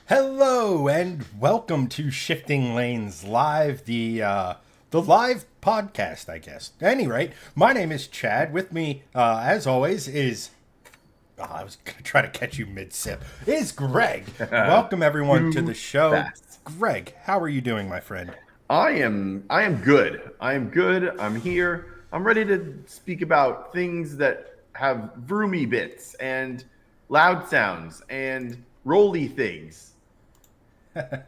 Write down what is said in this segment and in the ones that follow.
Hello and welcome to Shifting Lanes Live, the live podcast, I guess. At any rate, my name is Chad. With me, as always, is I was gonna try to catch you mid sip. Is Greg? Welcome everyone to the Too show. fast. Greg, how are you doing, my friend? I am good. I am good. I'm here. I'm ready to speak about things that have vroomy bits and loud sounds and rolly things,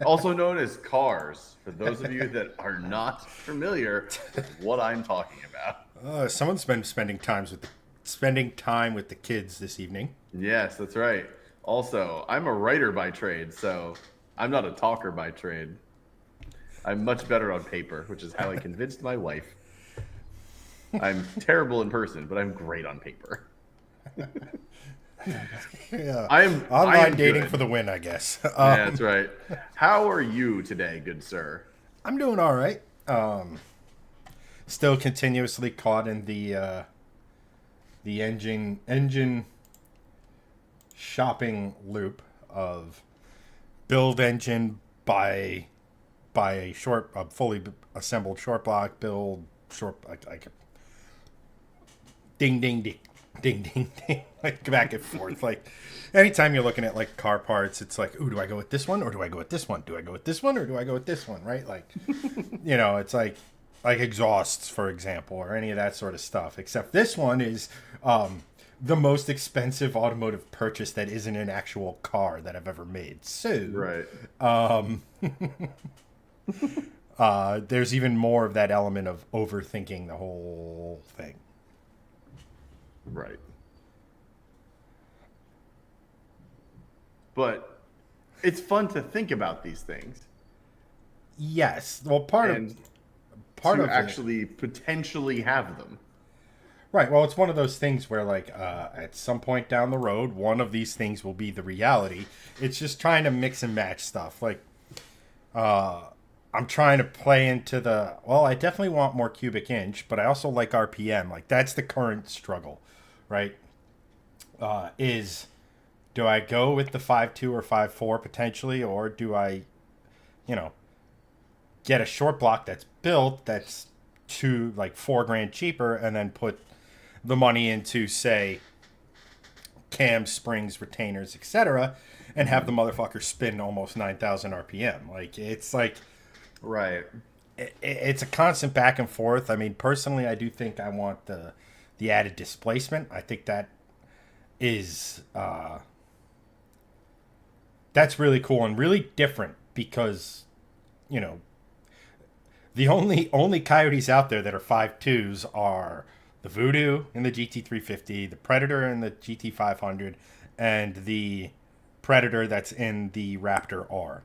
also known as cars. For those of you that are not familiar with what I'm talking about. Someone's been spending time with the kids this evening. Yes, that's right. Also, I'm a writer by trade, so I'm not a talker by trade. I'm much better on paper, which is how I convinced my wife. I'm terrible in person, but I'm great on paper. Yeah, I online am dating good. for the win, I guess. Yeah, that's right. How are you today, good sir? I'm doing all right. Still continuously caught in the engine shopping loop of build engine, buy a fully assembled short block, build short like ding ding ding ding ding ding, like back and forth. Like anytime you're looking at like car parts, it's like, ooh, do I go with this one or do I go with this one? Do I go with this one or do I go with this one? Right? Like, it's like exhausts, for example, or any of that sort of stuff. Except this one is the most expensive automotive purchase that isn't an actual car that I've ever made. So Right, there's even more of that element of overthinking the whole thing. right. But it's fun to think about these things Yes, well, and part to of it, actually potentially have them. right? Well, it's one of those things where, like, at some point down the road, one of these things will be the reality. It's just trying to mix and match stuff. Like, I'm trying to play into well, I definitely want more cubic inch, but I also like RPM. Like, that's the current struggle, right? Is do I go with the 5.2 or 5.4 potentially, or do I, you know, get a short block that's built that's like 4 grand cheaper and then put the money into, say, cams, springs, retainers, etc., and have the Mhm. motherfucker spin almost 9,000 RPM. Like, it's like Right. it's a constant back and forth. I mean, personally, I do think I want the added displacement. I think that is that's really cool and really different because you know the only coyotes out there that are 5.2s are the Voodoo in the GT350, the Predator in the GT500, and the Predator that's in the Raptor R.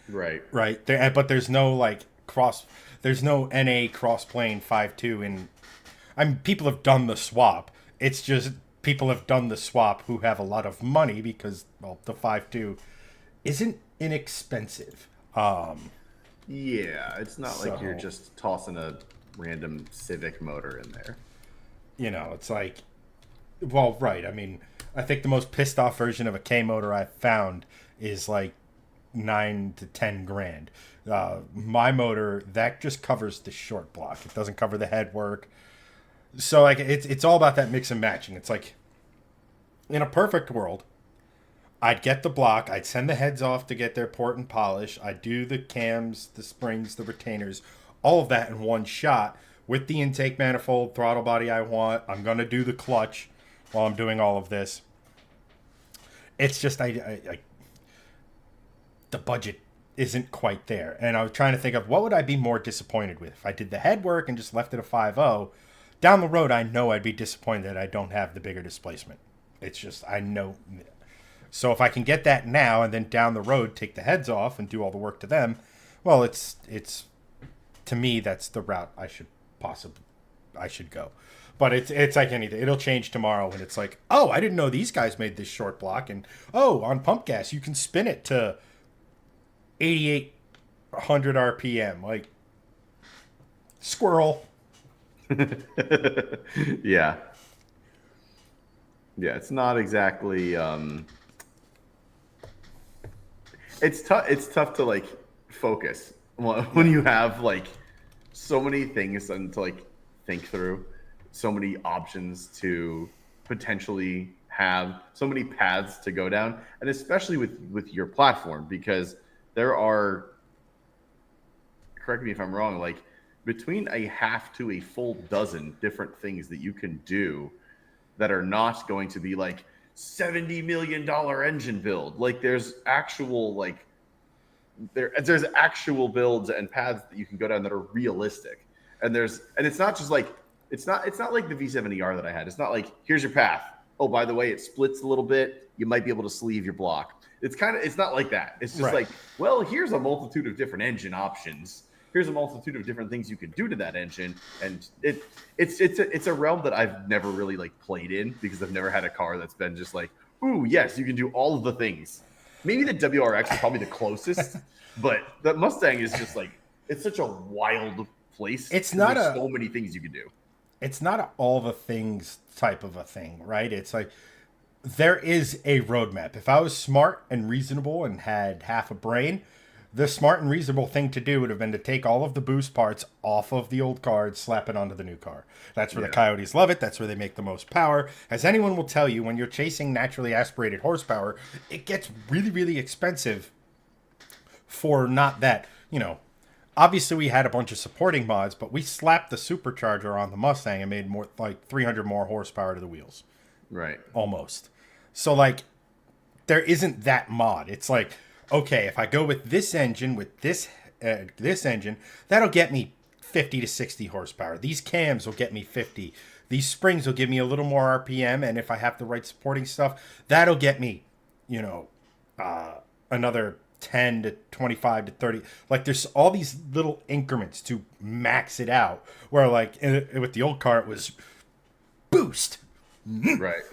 Right. Right there, but there's no like cross. There's no NA cross plane 5.2 in. I mean, people have done the swap. It's just people have done the swap who have a lot of money because, well, the 5.2 isn't inexpensive. Yeah, it's not like you're So, just tossing a random Civic motor in there. it's like, well, right. I mean, I think the most pissed off version of a K motor I've found is like 9 to 10 grand. My motor that just covers the short block. It doesn't cover the head work. So like it's all about that mix and matching. It's like in a perfect world, I'd get the block, I'd send the heads off to get their port and polish, I'd do the cams, the springs, the retainers, all of that in one shot with the intake manifold, throttle body I want. I'm gonna do the clutch while I'm doing all of this. It's just I the budget isn't quite there, and I was trying to think of what would I be more disappointed with if I did the head work and just left it a 5.0. Down the road, I know I'd be disappointed that I don't have the bigger displacement. It's just I know. So if I can get that now and then down the road take the heads off and do all the work to them, well, it's to me that's the route I should go. But it's like anything. It'll change tomorrow when it's like, oh, I didn't know these guys made this short block, and oh, on pump gas you can spin it to 8,800 RPM. Like squirrel. Yeah. Yeah, it's not exactly it's tough. It's tough to like focus when you have like so many things and to like think through, so many options to potentially have, so many paths to go down, and especially with your platform, because there are, correct me if I'm wrong, like between a half to a full dozen different things that you can do that are not going to be like $70 million engine build. Like there's actual like there's actual builds and paths that you can go down that are realistic. And it's not just like it's not like the V70R that I had. It's not like here's your path. Oh, by the way, it splits a little bit. You might be able to sleeve your block. It's not like that. It's just like, well, here's a multitude of different engine options. Here's a multitude of different things you can do to that engine, and it's a realm that I've never really like played in because I've never had a car that's been just like, ooh, yes, you can do all of the things. Maybe the WRX is probably the closest, but the Mustang is just like it's such a wild place. It's not so many things you can do. It's not a all the things type of a thing, right? It's like there is a roadmap. If I was smart and reasonable and had half a brain, the smart and reasonable thing to do would have been to take all of the boost parts off of the old car and slap it onto the new car. That's where the Coyotes love it. That's where they make the most power. As anyone will tell you, when you're chasing naturally aspirated horsepower, it gets really, really expensive for not that, obviously we had a bunch of supporting mods, but we slapped the supercharger on the Mustang and made more like 300 more horsepower to the wheels. Right. Almost. So like there isn't that mod. It's like, okay, if I go with this engine, with this engine, that'll get me 50 to 60 horsepower. These cams will get me 50. These springs will give me a little more RPM, and if I have the right supporting stuff, that'll get me, another 10 to 25 to 30. Like there's all these little increments to max it out. Where like with the old car, it was boost, right,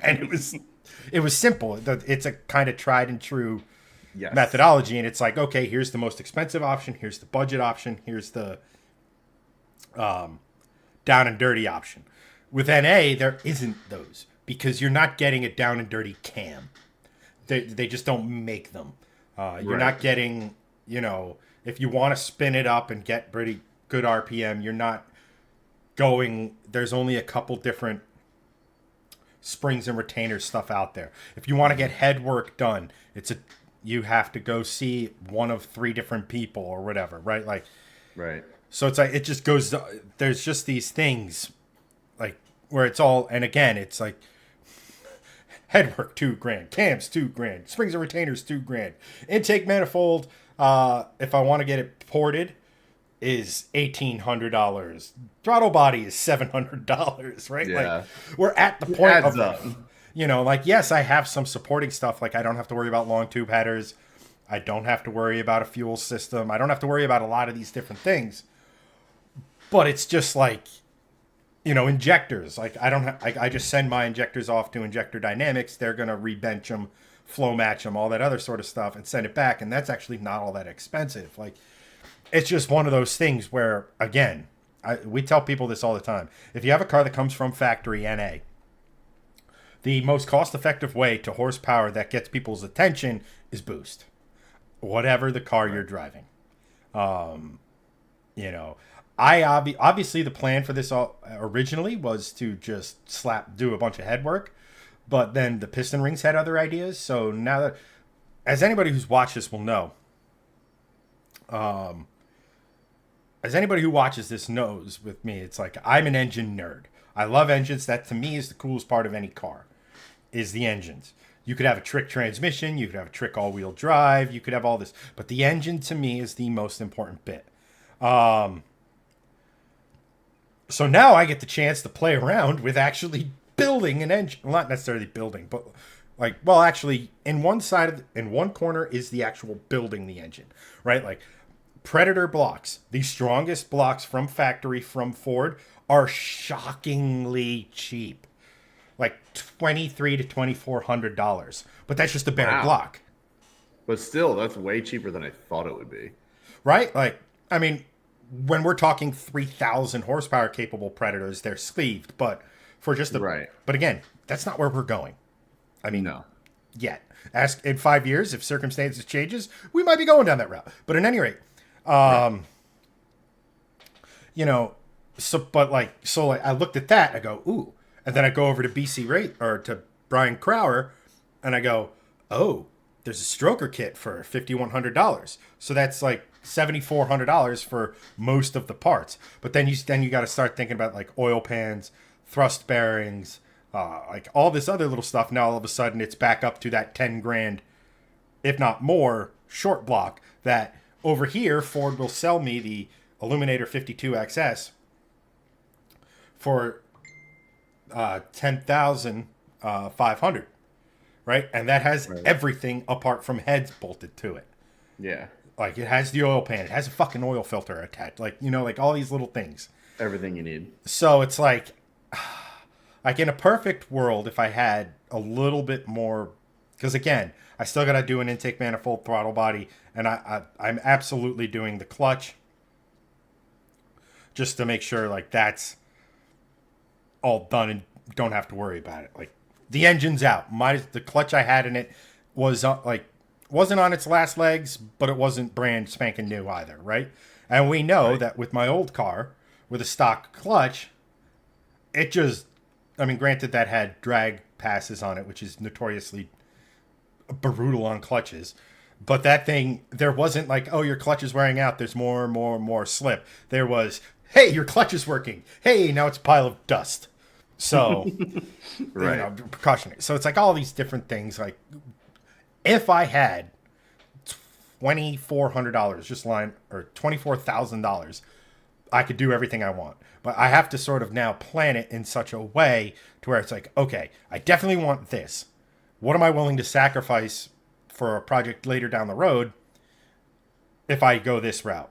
and it was simple. It's a kind of tried and true. Yes. Methodology, and it's like, okay, here's the most expensive option, here's the budget option, here's the down and dirty option. With NA, there isn't those because you're not getting a down and dirty cam. They just don't make them. You're not getting, if you want to spin it up and get pretty good RPM, you're not going. There's only a couple different springs and retainer stuff out there. If you want to get head work done, you have to go see one of 3 different people or whatever, right? Like, right. So it's like, it just goes, there's just these things like where it's all, and again, it's like headwork, $2,000, cams, $2,000, springs and retainers, $2,000, intake manifold. If I want to get it ported is $1,800. Throttle body is $700, right? Yeah. Like we're at the point of, up. Like, yes, I have some supporting stuff. Like, I don't have to worry about long tube headers. I don't have to worry about a fuel system. I don't have to worry about a lot of these different things. But it's just like, injectors. Like, I just send my injectors off to Injector Dynamics. They're going to rebench them, flow match them, all that other sort of stuff, and send it back. And that's actually not all that expensive. Like, it's just one of those things where, again, we tell people this all the time. If you have a car that comes from factory NA, the most cost-effective way to horsepower that gets people's attention is boost, whatever the car you're driving. Obviously the plan for this originally was to just do a bunch of head work, but then the piston rings had other ideas. So now that, as anybody who's watched this will know, as anybody who watches this knows with me, it's like I'm an engine nerd. I love engines. That to me is the coolest part of any car. Is the engines. You could have a trick transmission, you could have a trick all-wheel drive, you could have all this, but the engine to me is the most important bit. So now I get the chance to play around with actually building an engine. Well, not necessarily building, but actually in one corner is the actual building the engine, right? Like Predator blocks, the strongest blocks from factory from Ford are shockingly cheap. Like $2,300 to $2,400, but that's just a bare block. But still, that's way cheaper than I thought it would be. Right? Like, I mean, when we're talking 3,000 horsepower capable Predators, they're sleeved, but for just right. But again, that's not where we're going. I mean, no. yet. Ask in 5 years if circumstances changes, we might be going down that route. But at any rate, Right. you know, I looked at that. I go, ooh, and then I go over to BC Rate or to Brian Crower, and I go, oh, there's a stroker kit for $5,100. So that's like $7,400 for most of the parts. But then you got to start thinking about like oil pans, thrust bearings, like all this other little stuff. Now all of a sudden it's back up to that 10 grand, if not more, short block that over here Ford will sell me the Illuminator 52XS for 10,500, right? And that has everything apart from heads bolted to it. Yeah. Like it has the oil pan, it has a fucking oil filter attached, like like all these little things. Everything you need. So it's like in a perfect world, if I had a little bit more, because again, I still got to do an intake manifold, throttle body, and I'm absolutely doing the clutch just to make sure like that's all done and don't have to worry about it. Like the engine's out. The clutch I had in it was wasn't on its last legs, but it wasn't brand spanking new either, right? And we know that with my old car, with a stock clutch, it just, I mean, granted that had drag passes on it, which is notoriously brutal on clutches. But that thing, there wasn't like, oh, your clutch is wearing out, there's more slip. There was, hey, your clutch is working. Hey, now it's a pile of dust. So, Right. precautionary. So it's like all these different things. Like, if I had $2,400 just lying, or $24,000, I could do everything I want. But I have to sort of now plan it in such a way to where it's like, okay, I definitely want this. What am I willing to sacrifice for a project later down the road if I go this route?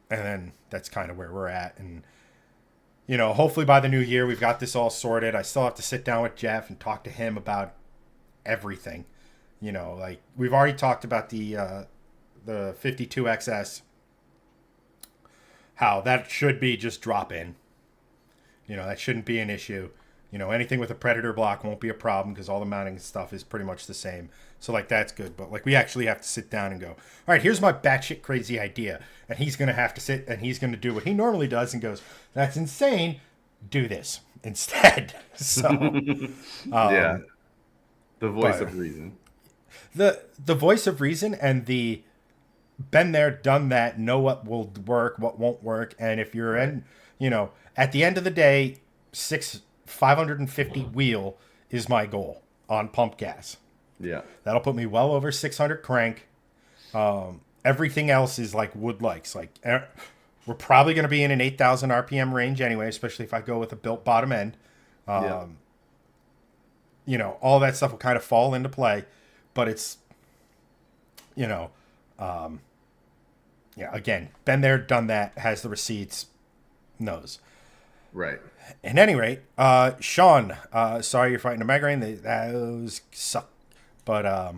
And then that's kind of where we're at. And, hopefully by the new year, we've got this all sorted. I still have to sit down with Jeff and talk to him about everything. Like we've already talked about the 52XS, how that should be just drop in. That shouldn't be an issue. Anything with a Predator block won't be a problem because all the mounting stuff is pretty much the same. So, like, that's good. But, like, we actually have to sit down and go, all right, here's my batshit crazy idea. And he's going to have to sit and he's going to do what he normally does and goes, that's insane. Do this instead. So, Yeah. The voice of reason. The voice of reason and the been there, done that, know what will work, what won't work. And if you're in, at the end of the day, 550 wheel is my goal on pump gas. Yeah. That'll put me well over 600 crank. Everything else is like wood likes. Like we're probably going to be in an 8,000 RPM range anyway, especially if I go with a built bottom end. All that stuff will kind of fall into play, but it's, again, been there, done that, has the receipts, knows. Right. At any rate, Sean, sorry you're fighting a migraine. Those suck. But I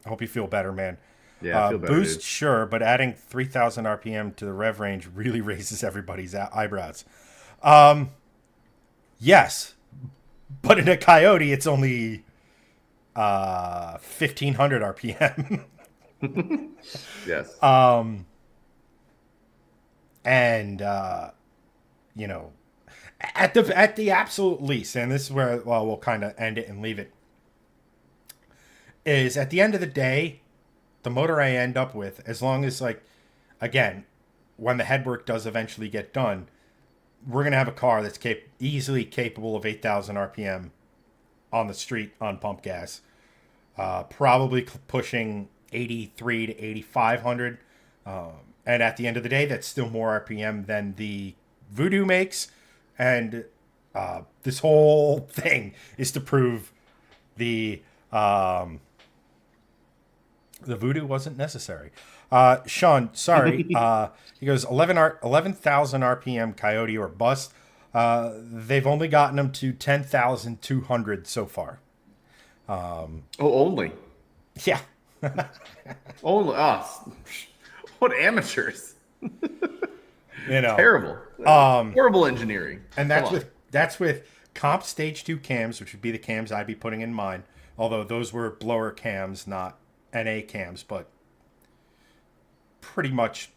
hope you feel better, man. Yeah, I feel better, boost, dude. sure, but adding 3,000 RPM to the rev range really raises everybody's eyebrows. Yes, but in a Coyote, it's only 1,500 RPM. Yes. And at the absolute least, and this is where we'll kind of end it and leave it, is at the end of the day, the motor I end up with, as long as again, when the headwork does eventually get done, we're gonna have a car that's easily capable of 8,000 RPM on the street on pump gas, probably pushing 83 to 8,500. And at the end of the day, that's still more RPM than the Voodoo makes. And this whole thing is to prove the Voodoo wasn't necessary. Sean, sorry. He goes 11,000 RPM Coyote or bust. They've only gotten them to 10,200 so far. Only. Yeah. Only us. What amateurs. Terrible. Um, Horrible engineering. And that's with comp stage 2 cams, which would be the cams I'd be putting in mine, Although those were blower cams, not NA cams, but pretty much.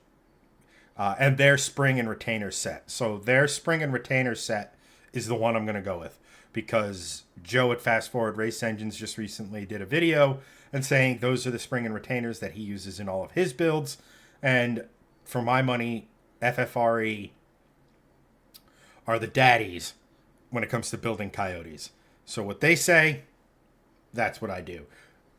And their spring and retainer set. So their spring and retainer set is the one I'm going to go with, because Joe at Fast Forward Race Engines just recently did a video and saying those are the spring and retainers that he uses in all of his builds. And for my money, FFRE are the daddies when it comes to building Coyotes. So what they say, that's what I do.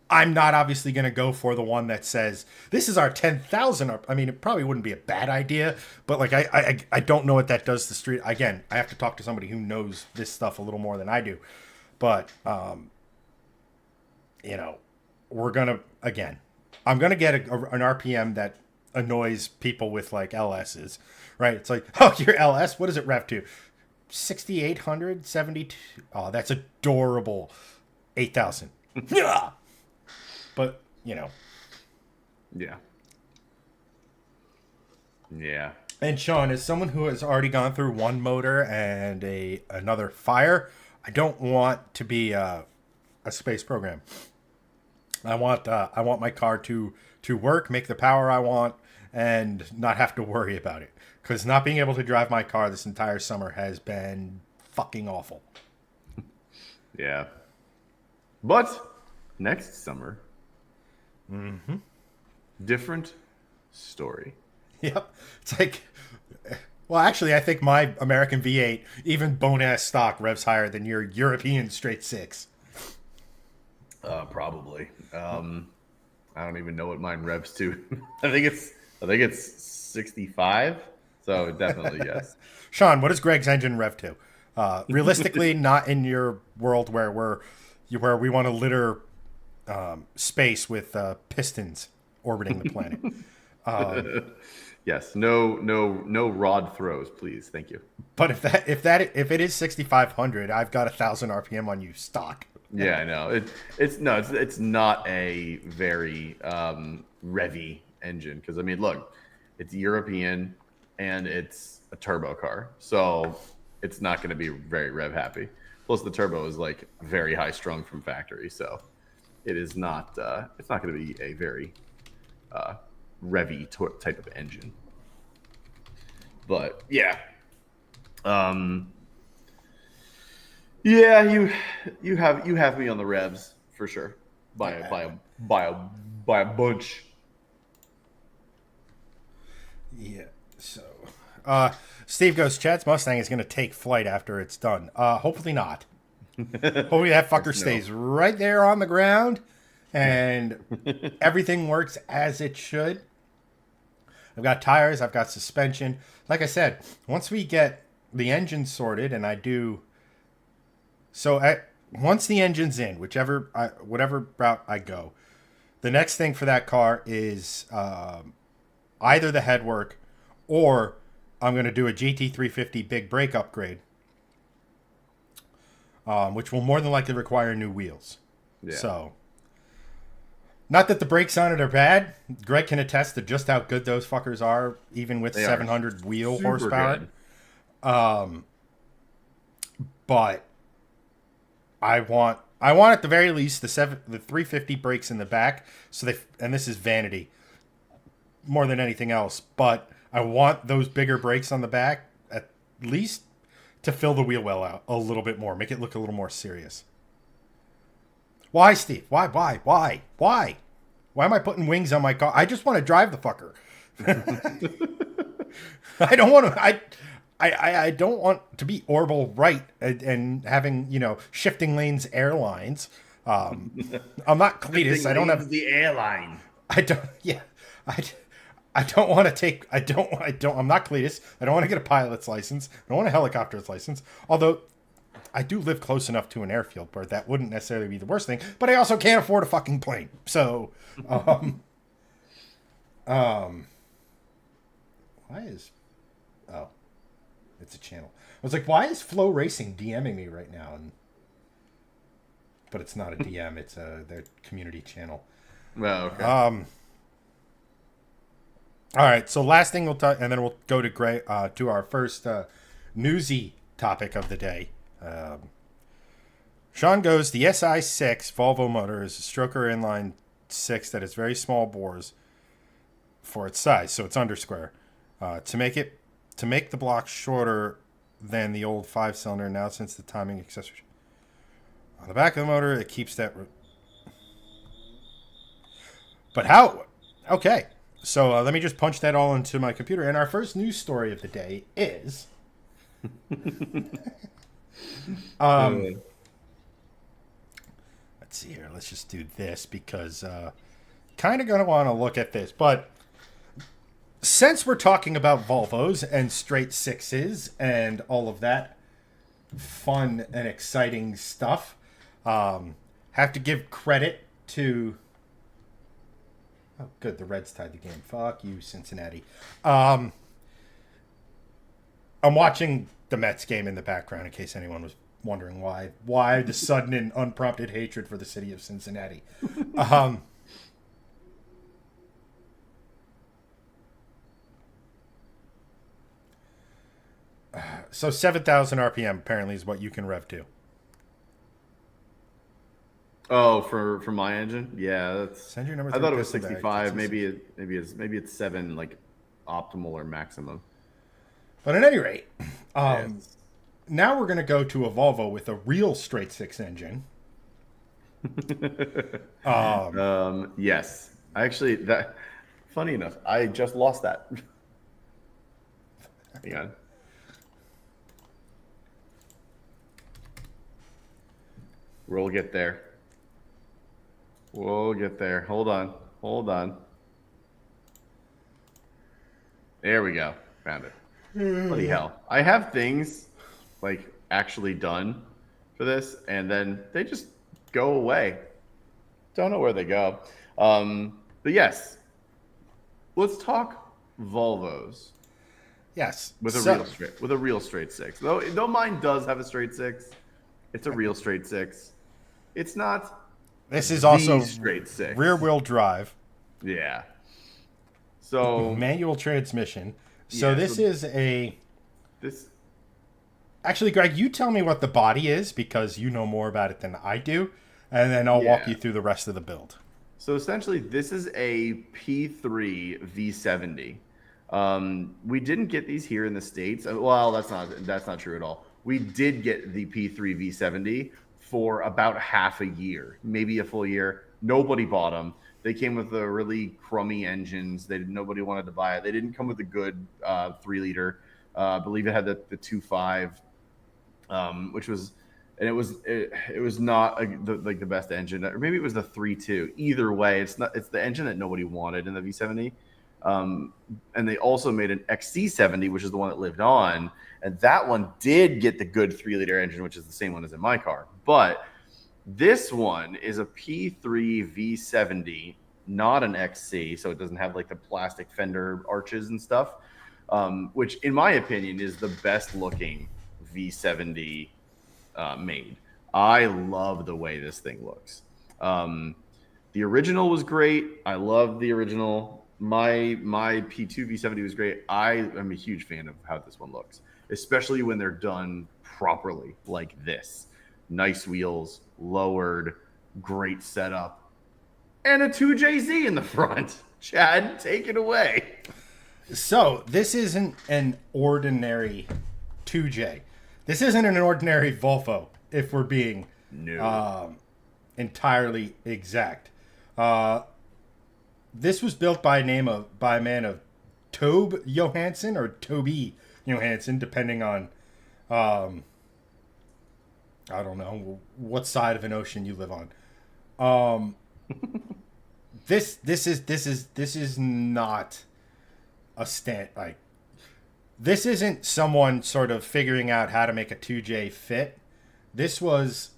I'm not obviously going to go for the one that says, this is our 10,000. I mean, it probably wouldn't be a bad idea, but like, I don't know what that does to the street. Again, I have to talk to somebody who knows this stuff a little more than I do. But, we're going to, again, I'm going to get an RPM that annoys people with like LSs, right? It's like, oh, your LS, what does it rev to? 6,800, 72. Oh, that's adorable. 8,000. Yeah. But, Yeah. Yeah. And Sean, as someone who has already gone through one motor and another fire, I don't want to be a space program. I want my car to work, make the power I want, and not have to worry about it. Because not being able to drive my car this entire summer has been fucking awful. Yeah. But next summer, different story. Yep. It's like, well, actually, I think my American V8, even bone-ass stock, revs higher than your European straight six. Probably. I don't even know what mine revs to. I think it's 65. So definitely yes. Sean, what does Greg's engine rev to? Realistically, not in your world where we want to litter space with pistons orbiting the planet. Yes, no rod throws, please. Thank you. But if it is 6,500, I've got 1,000 RPM on you stock. Yeah, I know. It's not a very revvy engine, because I mean, look, it's European and it's a turbo car, so it's not going to be very rev happy. Plus, the turbo is like very high strung from factory, so it is not. It's not going to be a very revy type of engine. But yeah, yeah, you have me on the revs for sure by a bunch. Yeah. So, Steve goes, Chad's Mustang is going to take flight after it's done. Hopefully not. Hopefully that fucker stays right there on the ground and everything works as it should. I've got tires. I've got suspension. Like I said, once we get the engine sorted and I do... once the engine's in, whatever route I go, the next thing for that car is either the headwork or I'm going to do a GT350 big brake upgrade, which will more than likely require new wheels. Yeah. So, not that the brakes on it are bad. Greg can attest to just how good those fuckers are, even with 700 wheel horsepower. But I want at the very least the 350 brakes in the back. And this is vanity more than anything else, but I want those bigger brakes on the back at least to fill the wheel well out a little bit more, make it look a little more serious. Why, Steve? Why? Why am I putting wings on my car? I just want to drive the fucker. I don't want to. I don't want to be orbital right and having shifting lanes airlines. I'm not Cletus. I don't have the airline. I don't. Yeah. I don't want to take. I don't. I'm not Cletus. I don't want to get a pilot's license. I don't want a helicopter's license. Although I do live close enough to an airfield where that wouldn't necessarily be the worst thing. But I also can't afford a fucking plane. So, why is? Oh, it's a channel. I was like, why is Flow Racing DMing me right now? But it's not a DM. It's their community channel. Well, okay. All right, so last thing we'll talk, and then we'll go to Greg, to our first newsy topic of the day. Sean goes, the SI6 Volvo motor is a stroker inline 6 that has very small bores for its size, so it's undersquare. To make the block shorter than the old 5-cylinder now, since the timing accessory on the back of the motor, it keeps that. But how? Okay, so let me just punch that all into my computer. And our first news story of the day is. Let's see here. Let's just do this because kind of going to want to look at this. But since we're talking about Volvos and straight sixes and all of that fun and exciting stuff, have to give credit to... Oh, good. The Reds tied the game. Fuck you, Cincinnati. I'm watching the Mets game in the background in case anyone was wondering why. Why the sudden and unprompted hatred for the city of Cincinnati. So 7,000 RPM apparently is what you can rev to. Oh, for my engine, yeah. That's. Send your number. I thought it was 65. Maybe it's 7, like optimal or maximum. But at any rate, Yes. now we're going to go to a Volvo with a real straight six engine. Yes. That. Funny enough, I just lost that. Hang on. We'll get there. We'll get there. Hold on. There we go. Found it. Bloody hell. I have things like actually done for this, and then they just go away. Don't know where they go. But yes, let's talk Volvos. Yes. With a real straight six. Though mine does have a straight six. It's a real straight six. It's not. This is also straight six. Rear wheel drive. Yeah. So manual transmission. So this is this. Actually, Greg, you tell me what the body is because you know more about it than I do, and then I'll walk you through the rest of the build. So essentially, this is a P3 V70. We didn't get these here in the States. Well, that's not true at all. We did get the P3 V70 for about half a year, maybe a full year. Nobody bought them. They came with the really crummy engines. Nobody wanted to buy it. They didn't come with a good 3-liter. I believe it had the 2.5, which was, and it was not the best engine, or maybe it was the 3.2. Either way, it's the engine that nobody wanted in the V70. And they also made an XC70, which is the one that lived on. And that one did get the good 3-liter engine, which is the same one as in my car. But this one is a P3 V70, not an XC. So it doesn't have like the plastic fender arches and stuff, which in my opinion is the best looking V70 made. I love the way this thing looks. The original was great. I love the original. My P2 V70 was great. I am a huge fan of how this one looks, especially when they're done properly like this. Nice wheels, lowered, great setup, and a 2JZ in the front. Chad, take it away. So this isn't an ordinary 2J. This isn't an ordinary Volvo, if we're being entirely exact. This was built by a man of Tobe Johansson or Toby Johansson, depending on I don't know what side of an ocean you live on. This is not a stand like this isn't someone sort of figuring out how to make a 2J fit. This was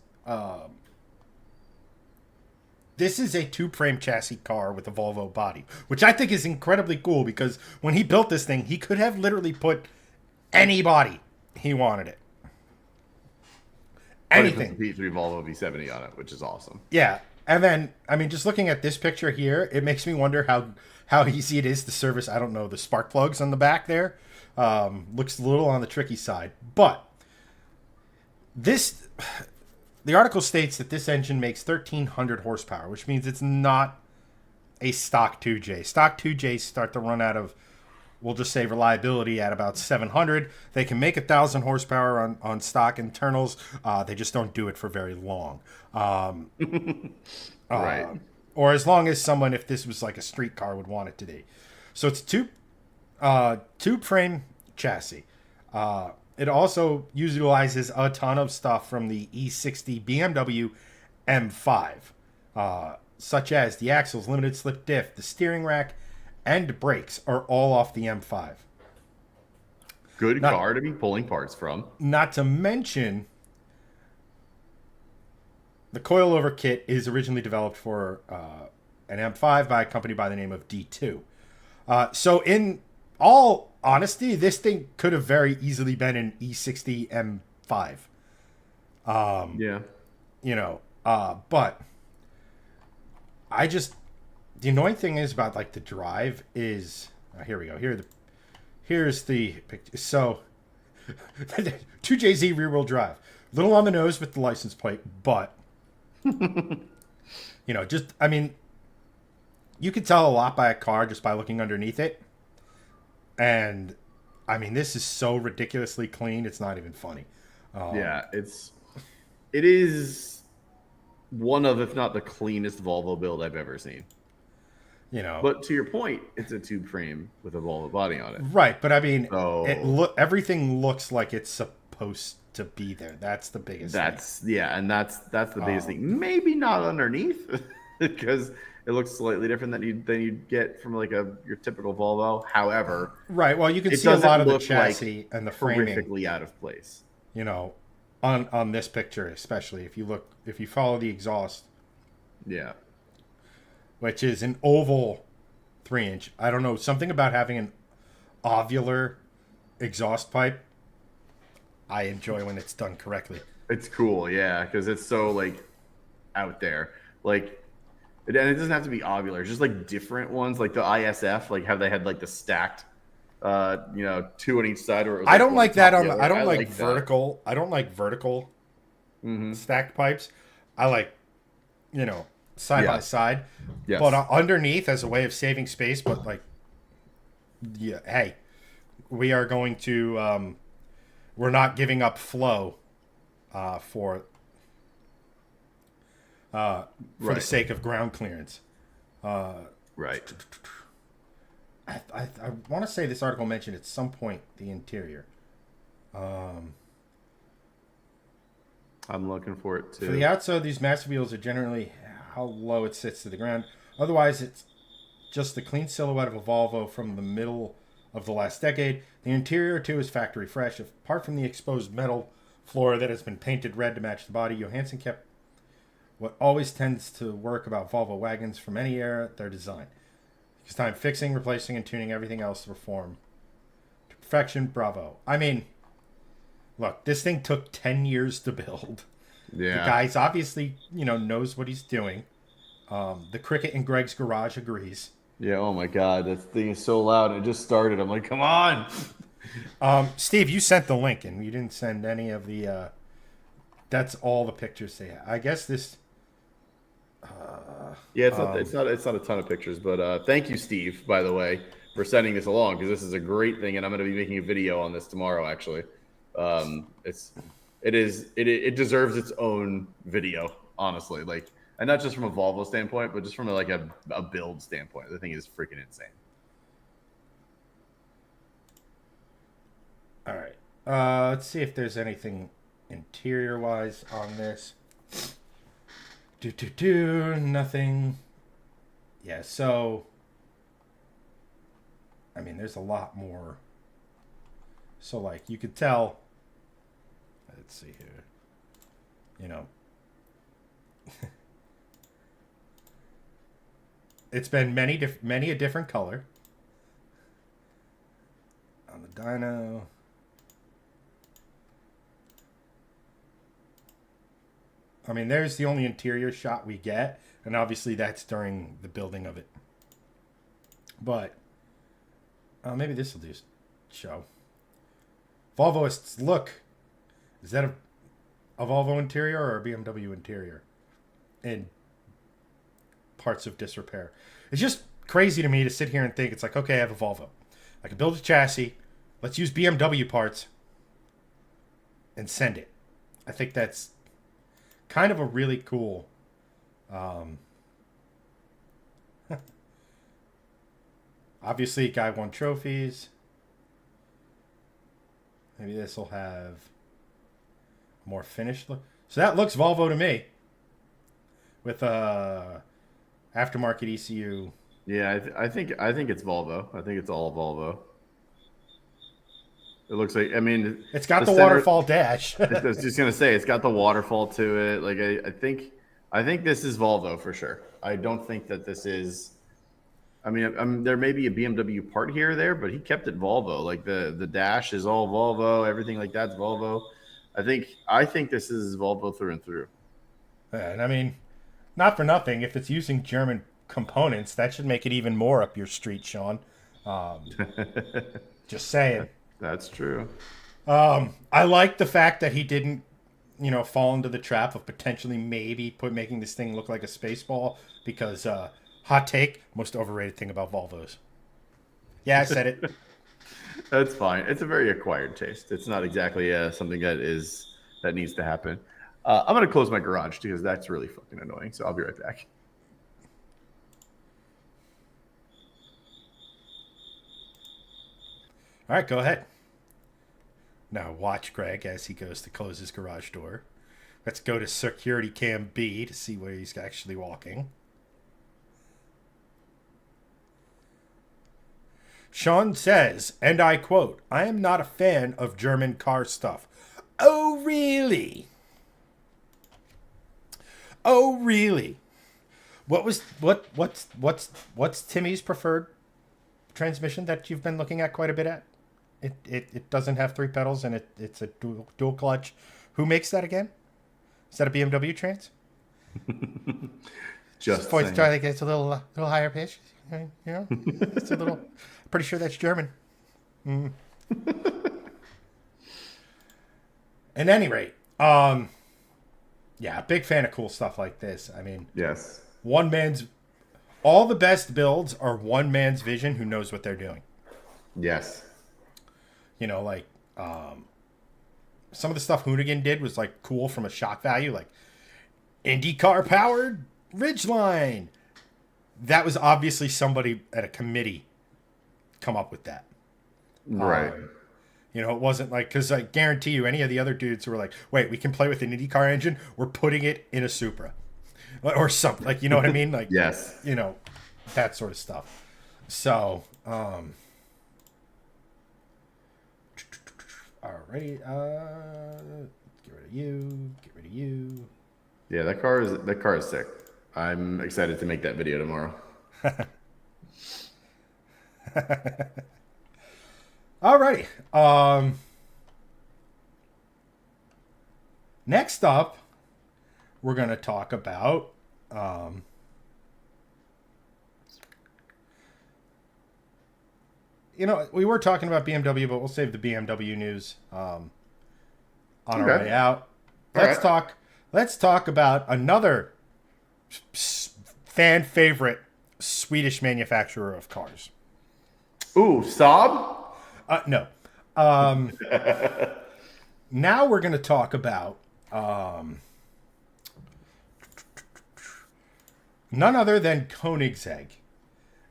this is a 2-frame chassis car with a Volvo body, which I think is incredibly cool because when he built this thing, he could have literally put any body he wanted it. Anything. P3 Volvo V70 on it, which is awesome. Yeah. And then, I mean, just looking at this picture here, it makes me wonder how easy it is to service, I don't know, the spark plugs on the back there. Looks a little on the tricky side. But this the article states that this engine makes 1,300 horsepower, which means it's not a stock 2J. Stock 2Js start to run out of, we'll just say, reliability at about 700. They can make 1,000 horsepower on stock internals. They just don't do it for very long. Right. Or as long as someone, if this was like a street car, would want it to be. So it's tube frame chassis. It also utilizes a ton of stuff from the E60 BMW M5, such as the axles, limited slip diff, the steering rack, and brakes are all off the M5. Good car to be pulling parts from. Not to mention, the coilover kit is originally developed for an M5 by a company by the name of D2. So in all honesty, this thing could have very easily been an E60 M5. Yeah. You know, but I just, the annoying thing is about like the drive is, here we go. Here's the picture. So 2JZ rear wheel drive, little on the nose with the license plate, but you know, just, I mean, you could tell a lot by a car just by looking underneath it. And I mean, this is so ridiculously clean. It's not even funny. Yeah, it is one of, if not the cleanest Volvo build I've ever seen. You know, But to your point, it's a tube frame with a Volvo body on it. right. But I mean, So everything looks like it's supposed to be there. That's the biggest thing. that's the biggest thing. Maybe not underneath because it looks slightly different than you'd get from like your typical Volvo. However, Right. Well, you can it see a doesn't lot of the look chassis and the framing, horrifically out of place. you know, on this picture, especially if you follow the exhaust, Yeah. which is an oval 3-inch. I don't know, something about having an ovular exhaust pipe. I enjoy when it's done correctly. It's cool, yeah, because it's so like out there. Like, and it doesn't have to be ovular. It's just like different ones, like the ISF, like how they had like the stacked, 2 on each side. Or it was, I don't like that top I don't like that. vertical. I don't like vertical stacked pipes. I like, side by side. Yes. But underneath as a way of saving space. But like, yeah, hey, we are going to. We're not giving up flow for the sake of ground clearance. Right. I want to say this article mentioned at some point the interior. I'm looking for it too. For the outside, these massive wheels are generally how low it sits to the ground. Otherwise, it's just the clean silhouette of a Volvo from the middle of the last decade. The interior, too, is factory fresh. Apart from the exposed metal floor that has been painted red to match the body, Johansson kept what always tends to work about Volvo wagons from any era, their design. It's time fixing, replacing, and tuning everything else to perform to perfection. Bravo. I mean, look, this thing took 10 years to build. Yeah. The guy's obviously, knows what he's doing. The cricket in Greg's garage agrees. Yeah, oh my God, that thing is so loud. It just started. I'm like, come on. Steve, you sent the link, and you didn't send any of the... that's all the pictures they have. I guess this... Yeah, it's not a ton of pictures, but thank you, Steve, by the way, for sending this along, because this is a great thing, and I'm going to be making a video on this tomorrow. Actually, it deserves its own video, honestly. Like, and not just from a Volvo standpoint, but just from a build standpoint. The thing is freaking insane. All right, let's see if there's anything interior-wise on this. Nothing. Yeah, so I mean, there's a lot more. So like you could tell. Let's see here. It's been many a different color on the dyno. I mean, there's the only interior shot we get, and obviously that's during the building of it. But maybe this will do show. Volvoists, look. Is that a Volvo interior or a BMW interior in parts of disrepair. It's just crazy to me to sit here and think it's like, okay, I have a Volvo. I can build a chassis. Let's use BMW parts and send it. I think that's kind of a really cool. Obviously, guy won trophies. Maybe this will have a more finished look. So that looks Volvo to me. With aftermarket ECU. Yeah, I think it's Volvo. I think it's all Volvo. It looks like, I mean, it's got the waterfall dash. I was just gonna say it's got the waterfall to it. Like I think this is Volvo for sure. I don't think that this is. I mean, there may be a BMW part here or there, but he kept it Volvo. Like the dash is all Volvo. Everything like that's Volvo. I think this is Volvo through and through. Yeah, and I mean, not for nothing. If it's using German components, that should make it even more up your street, Sean. Just saying. That's true. I like the fact that he didn't, fall into the trap of potentially maybe making this thing look like a space ball because hot take, most overrated thing about Volvos. Yeah, I said it. That's fine. It's a very acquired taste. It's not exactly something that needs to happen. I'm going to close my garage because that's really fucking annoying. So I'll be right back. All right, go ahead. Now watch Greg as he goes to close his garage door. Let's go to security cam B to see where he's actually walking. Sean says, and I quote, "I am not a fan of German car stuff." Oh, really? Oh, really? What's Timmy's preferred transmission that you've been looking at quite a bit at? It doesn't have 3 pedals and it's a dual clutch. Who makes that again? Is that a BMW trans? Just voice try gets a little higher pitch. It's a little. Pretty sure that's German. Mm. At any rate, yeah, big fan of cool stuff like this. I mean, yes, all the best builds are one man's vision who knows what they're doing. Yes. Like some of the stuff Hoonigan did was like cool from a shock value, like IndyCar powered Ridgeline. That was obviously somebody at a committee come up with that. Right. It wasn't like, because I guarantee you any of the other dudes who were like, wait, we can play with an IndyCar engine, we're putting it in a Supra or something, like, you know what I mean? Like, yes, that sort of stuff. So, alrighty, get rid of you. Yeah, that car is sick. I'm excited to make that video tomorrow. Alrighty. Next up, we're going to talk about we were talking about BMW, but we'll save the BMW news on our way out. Let's talk about another fan favorite Swedish manufacturer of cars. Ooh, Saab? No. Now we're going to talk about none other than Koenigsegg.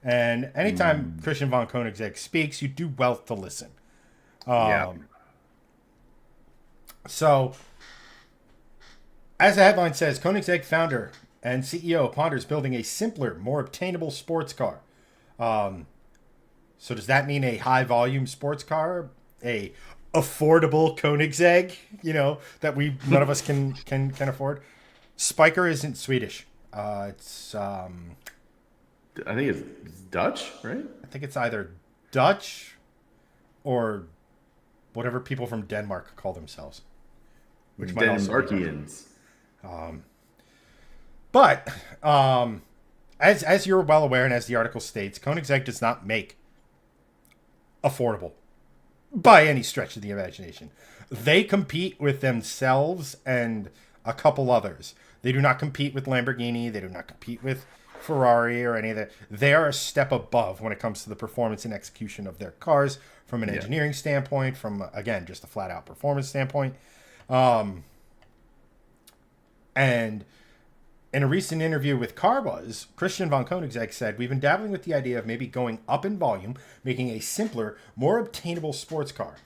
And anytime Christian von Koenigsegg speaks, you do well to listen. Yeah. So, as the headline says, Koenigsegg founder and CEO ponders building a simpler, more obtainable sports car. So does that mean a high-volume sports car, a affordable Koenigsegg, that none of us can afford? Spiker isn't Swedish. It's I think it's Dutch, right? I think it's either Dutch or whatever people from Denmark call themselves, which might also be Denmarkians. But as you're well aware, and as the article states, Koenigsegg does not make affordable by any stretch of the imagination. They compete with themselves and a couple others. They do not compete with Lamborghini. They do not compete with Ferrari or any of that. They are a step above when it comes to the performance and execution of their cars from an engineering standpoint, from, again, just a flat out performance standpoint. And in a recent interview with CarBuzz, Christian von Koenigsegg said, "We've been dabbling with the idea of maybe going up in volume, making a simpler, more obtainable sports car,"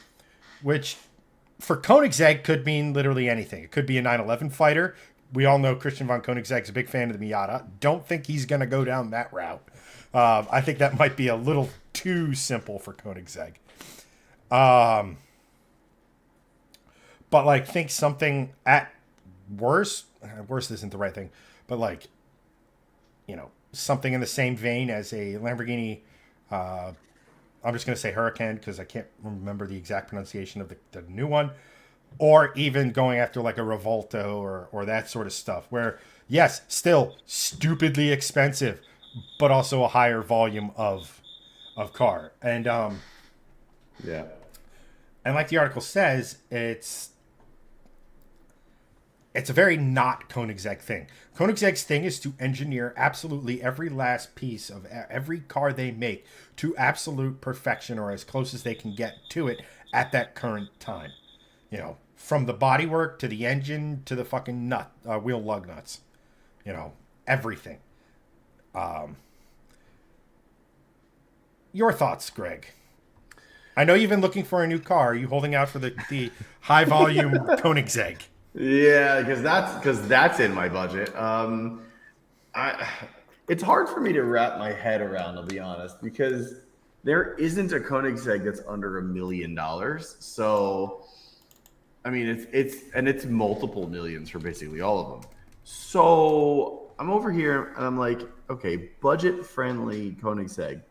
which for Koenigsegg could mean literally anything. It could be a 911 fighter. We all know Christian von Koenigsegg's a big fan of the Miata. Don't think he's going to go down that route. I think that might be a little too simple for Koenigsegg. But like, think something at worst isn't the right thing, but like, you know, something in the same vein as a Lamborghini. I'm just going to say Huracan because I can't remember the exact pronunciation of the new one. Or even going after like a Revolto or that sort of stuff where, yes, still stupidly expensive, but also a higher volume of car. And yeah. And like the article says, it's a very not Koenigsegg thing. Koenigsegg's thing is to engineer absolutely every last piece of every car they make to absolute perfection or as close as they can get to it at that current time. You know, from the bodywork to the engine to the fucking wheel lug nuts. You know, everything. Your thoughts, Greg? I know you've been looking for a new car. Are you holding out for the high volume Koenigsegg? Yeah, because that's in my budget. It's hard for me to wrap my head around, I'll be honest, because there isn't a Koenigsegg that's under $1 million. So, I mean, it's multiple millions for basically all of them. So I'm over here and I'm like, okay, budget friendly Koenigsegg,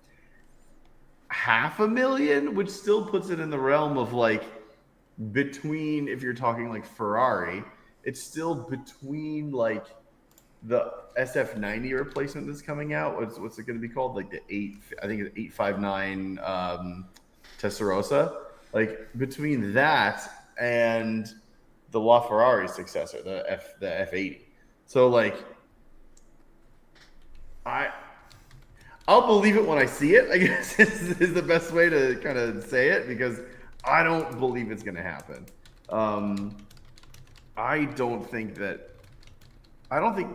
$500,000, which still puts it in the realm of like between, if you're talking like Ferrari, it's still between like the SF90 replacement that's coming out. What's it going to be called? Like the 859 Testarossa. Like between that and the LaFerrari successor, the F80. So like I'll believe it when I see it, I guess is the best way to kind of say it, because I don't believe it's going to happen. I don't think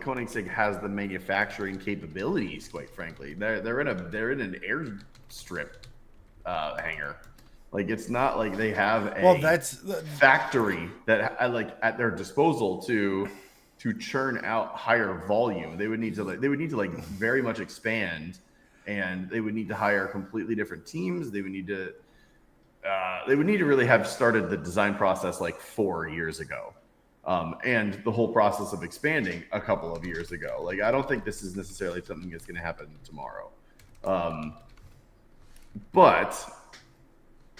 Koenigsegg has the manufacturing capabilities, quite frankly. They're in an airstrip hangar. Like, it's not like they have a factory that like at their disposal to churn out higher volume. They would need to very much expand, and they would need to hire completely different teams. They would need to really have started the design process like 4 years ago. And the whole process of expanding a couple of years ago. Like, I don't think this is necessarily something that's going to happen tomorrow. But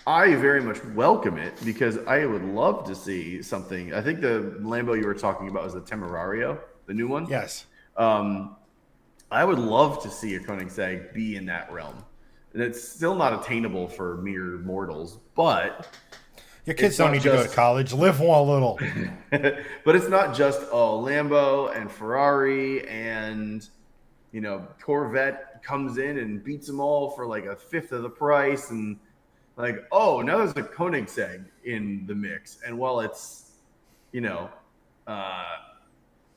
I very much welcome it, because I would love to see something. I think the Lambo you were talking about was the Temerario, the new one. Yes. I would love to see a Koenigsegg be in that realm. And it's still not attainable for mere mortals, but your kids don't need to go to college. Live one a little. But it's not just Lambo and Ferrari and, you know, Corvette comes in and beats them all for like a fifth of the price, and like, oh, now there's a Koenigsegg in the mix. And while it's, you know,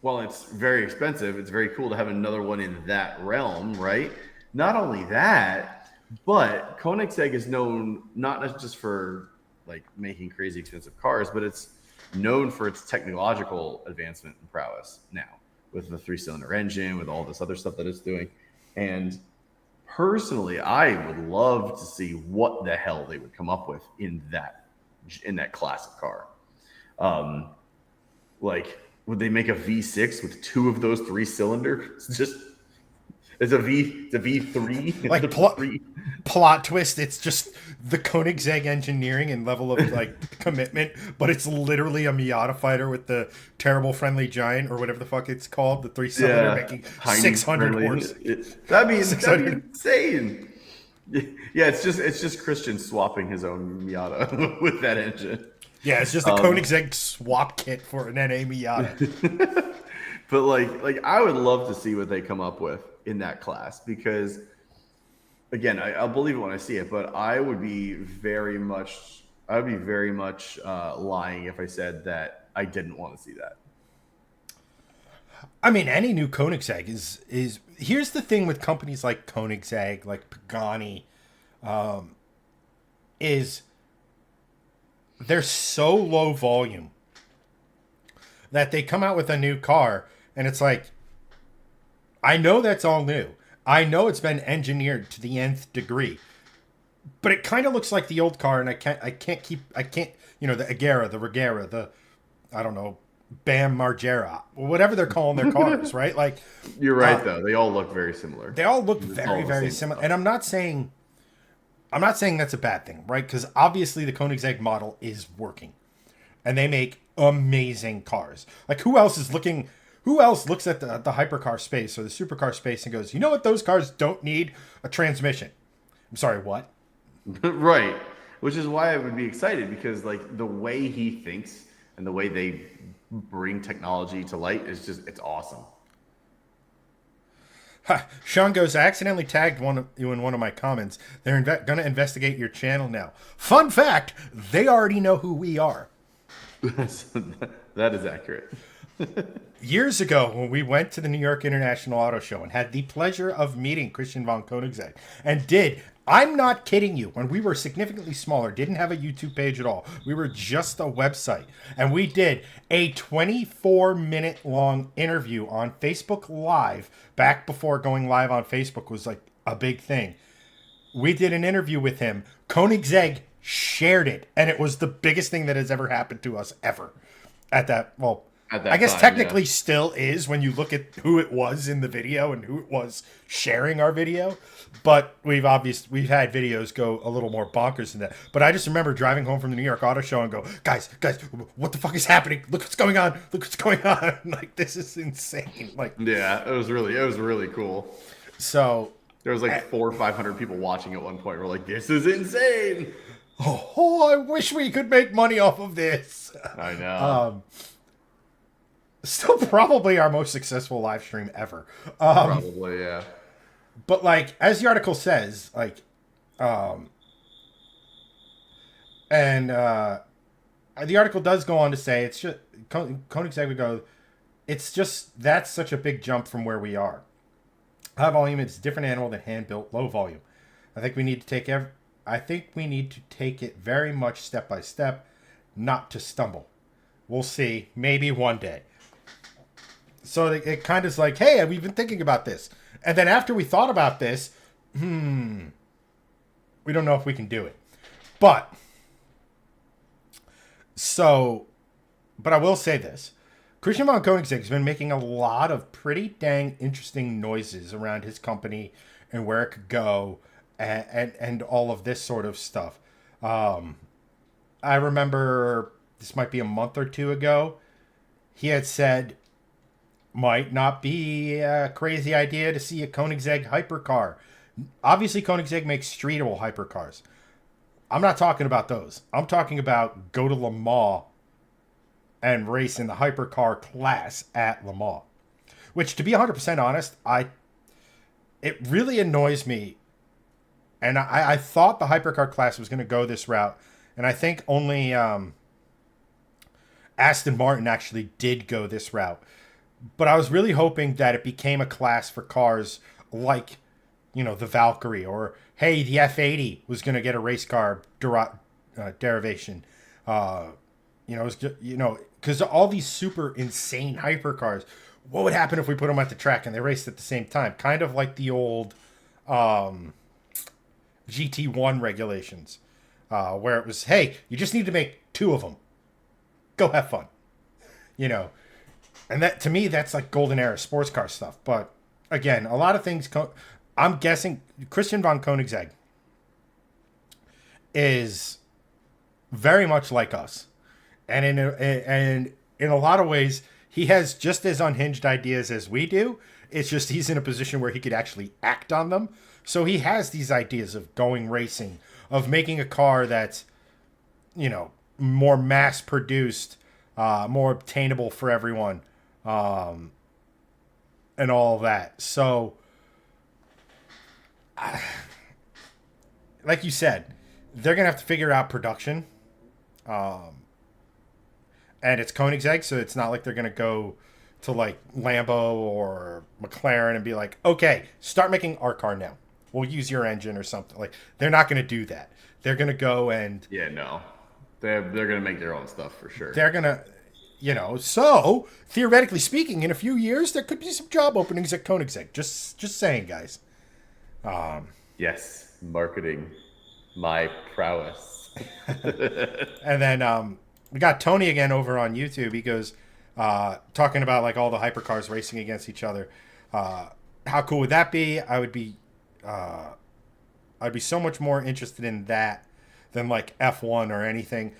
while it's very expensive, it's very cool to have another one in that realm, right? Not only that, but Koenigsegg is known not just for like making crazy expensive cars, but it's known for its technological advancement and prowess now, with the 3-cylinder engine, with all this other stuff that it's doing. And personally, I would love to see what the hell they would come up with in that classic car. Like, would they make a V6 with 2 of those 3-cylinders? It's a V3. Like plot twist, it's just the Koenigsegg engineering and level of like commitment, but it's literally a Miata fighter with the terrible friendly giant or whatever the fuck it's called, the 3-cylinder making 600 horse. That'd be insane. Yeah, it's just Christian swapping his own Miata with that engine. Yeah, it's just a Koenigsegg swap kit for an NA Miata. But like I would love to see what they come up with in that class because again, I'll believe it when I see it, but I would be very much lying if I said that I didn't want to see that. I mean, any new Koenigsegg is. Here's the thing with companies like Koenigsegg, like Pagani, is they're so low volume that they come out with a new car and it's like, I know that's all new. I know it's been engineered to the nth degree, but it kind of looks like the old car, and I can't, the Agera, the Regera, I don't know, Bam Margera, whatever they're calling their cars, right? Like, You're right, though. They all look very similar. they all look very, very similar. stuff. And I'm not saying that's a bad thing, right? Because obviously the Koenigsegg model is working, and they make amazing cars. Like, who else looks at the hypercar space or the supercar space and goes, you know what, those cars don't need a transmission? I'm sorry, what? Right. Which is why I would be excited because like the way he thinks and the way they bring technology to light is it's awesome. Sean goes, I accidentally tagged you in one of my comments. They're going to investigate your channel now. Fun fact, they already know who we are. That is accurate. Years ago, when we went to the New York International Auto Show and had the pleasure of meeting Christian von Koenigsegg, I'm not kidding you, when we were significantly smaller, didn't have a YouTube page at all, we were just a website, and we did a 24-minute long interview on Facebook Live, back before going live on Facebook was like a big thing. We did an interview with him. Koenigsegg shared it, and it was the biggest thing that has ever happened to us ever. At that I guess time, technically still is when you look at who it was in the video and who it was sharing our video. But we've had videos go a little more bonkers than that. But I just remember driving home from the New York Auto Show and go, guys, what the fuck is happening? Look what's going on. Like, this is insane. Like, Yeah, it was really cool. So There was like 400 or 500 people watching at one point. We're like, this is insane. I wish we could make money off of this. I know. Still probably our most successful live stream ever. Probably, yeah. But like, as the article says, like, the article does go on to say it's just Koenigsegg would go, it's just that's such a big jump from where we are. High volume is a different animal than hand built low volume. I think we need to take it very much step by step, not to stumble. We'll see, maybe one day. So it kind of is like, hey, we've been thinking about this. And then after we thought about this, we don't know if we can do it. But I will say this. Christian von Koenigsegg has been making a lot of pretty dang interesting noises around his company and where it could go and all of this sort of stuff. I remember, this might be a month or two ago, he had said, might not be a crazy idea to see a Koenigsegg hypercar. Obviously, Koenigsegg makes streetable hypercars. I'm not talking about those. I'm talking about go to Le Mans and race in the hypercar class at Le Mans. Which, to be 100% honest, it really annoys me. And I thought the hypercar class was going to go this route. And I think only Aston Martin actually did go this route. But I was really hoping that it became a class for cars like, the Valkyrie, or, hey, the F80 was going to get a race car derivation. Because all these super insane hypercars, what would happen if we put them at the track and they raced at the same time? Kind of like the old GT1 regulations, where it was, hey, you just need to make 2 of them. Go have fun. And that, to me, that's like golden era sports car stuff. But again, a lot of things, I'm guessing Christian von Koenigsegg is very much like us. And in a lot of ways, he has just as unhinged ideas as we do. It's just he's in a position where he could actually act on them. So he has these ideas of going racing, of making a car that's, more mass produced, more obtainable for everyone, and all of that. So, like you said, they're going to have to figure out production. And it's Koenigsegg, so it's not like they're going to go to like Lambo or McLaren and be like, okay, start making our car now. We'll use your engine or something. Like, they're not going to do that. They're going to go and... Yeah, no. They're going to make their own stuff for sure. They're going to, so theoretically speaking, in a few years, there could be some job openings at Koenigsegg. Just saying, guys. Yes, marketing, my prowess. And then we got Tony again over on YouTube. He goes, talking about like all the hypercars racing against each other. How cool would that be? I'd be so much more interested in that than like F1 or anything.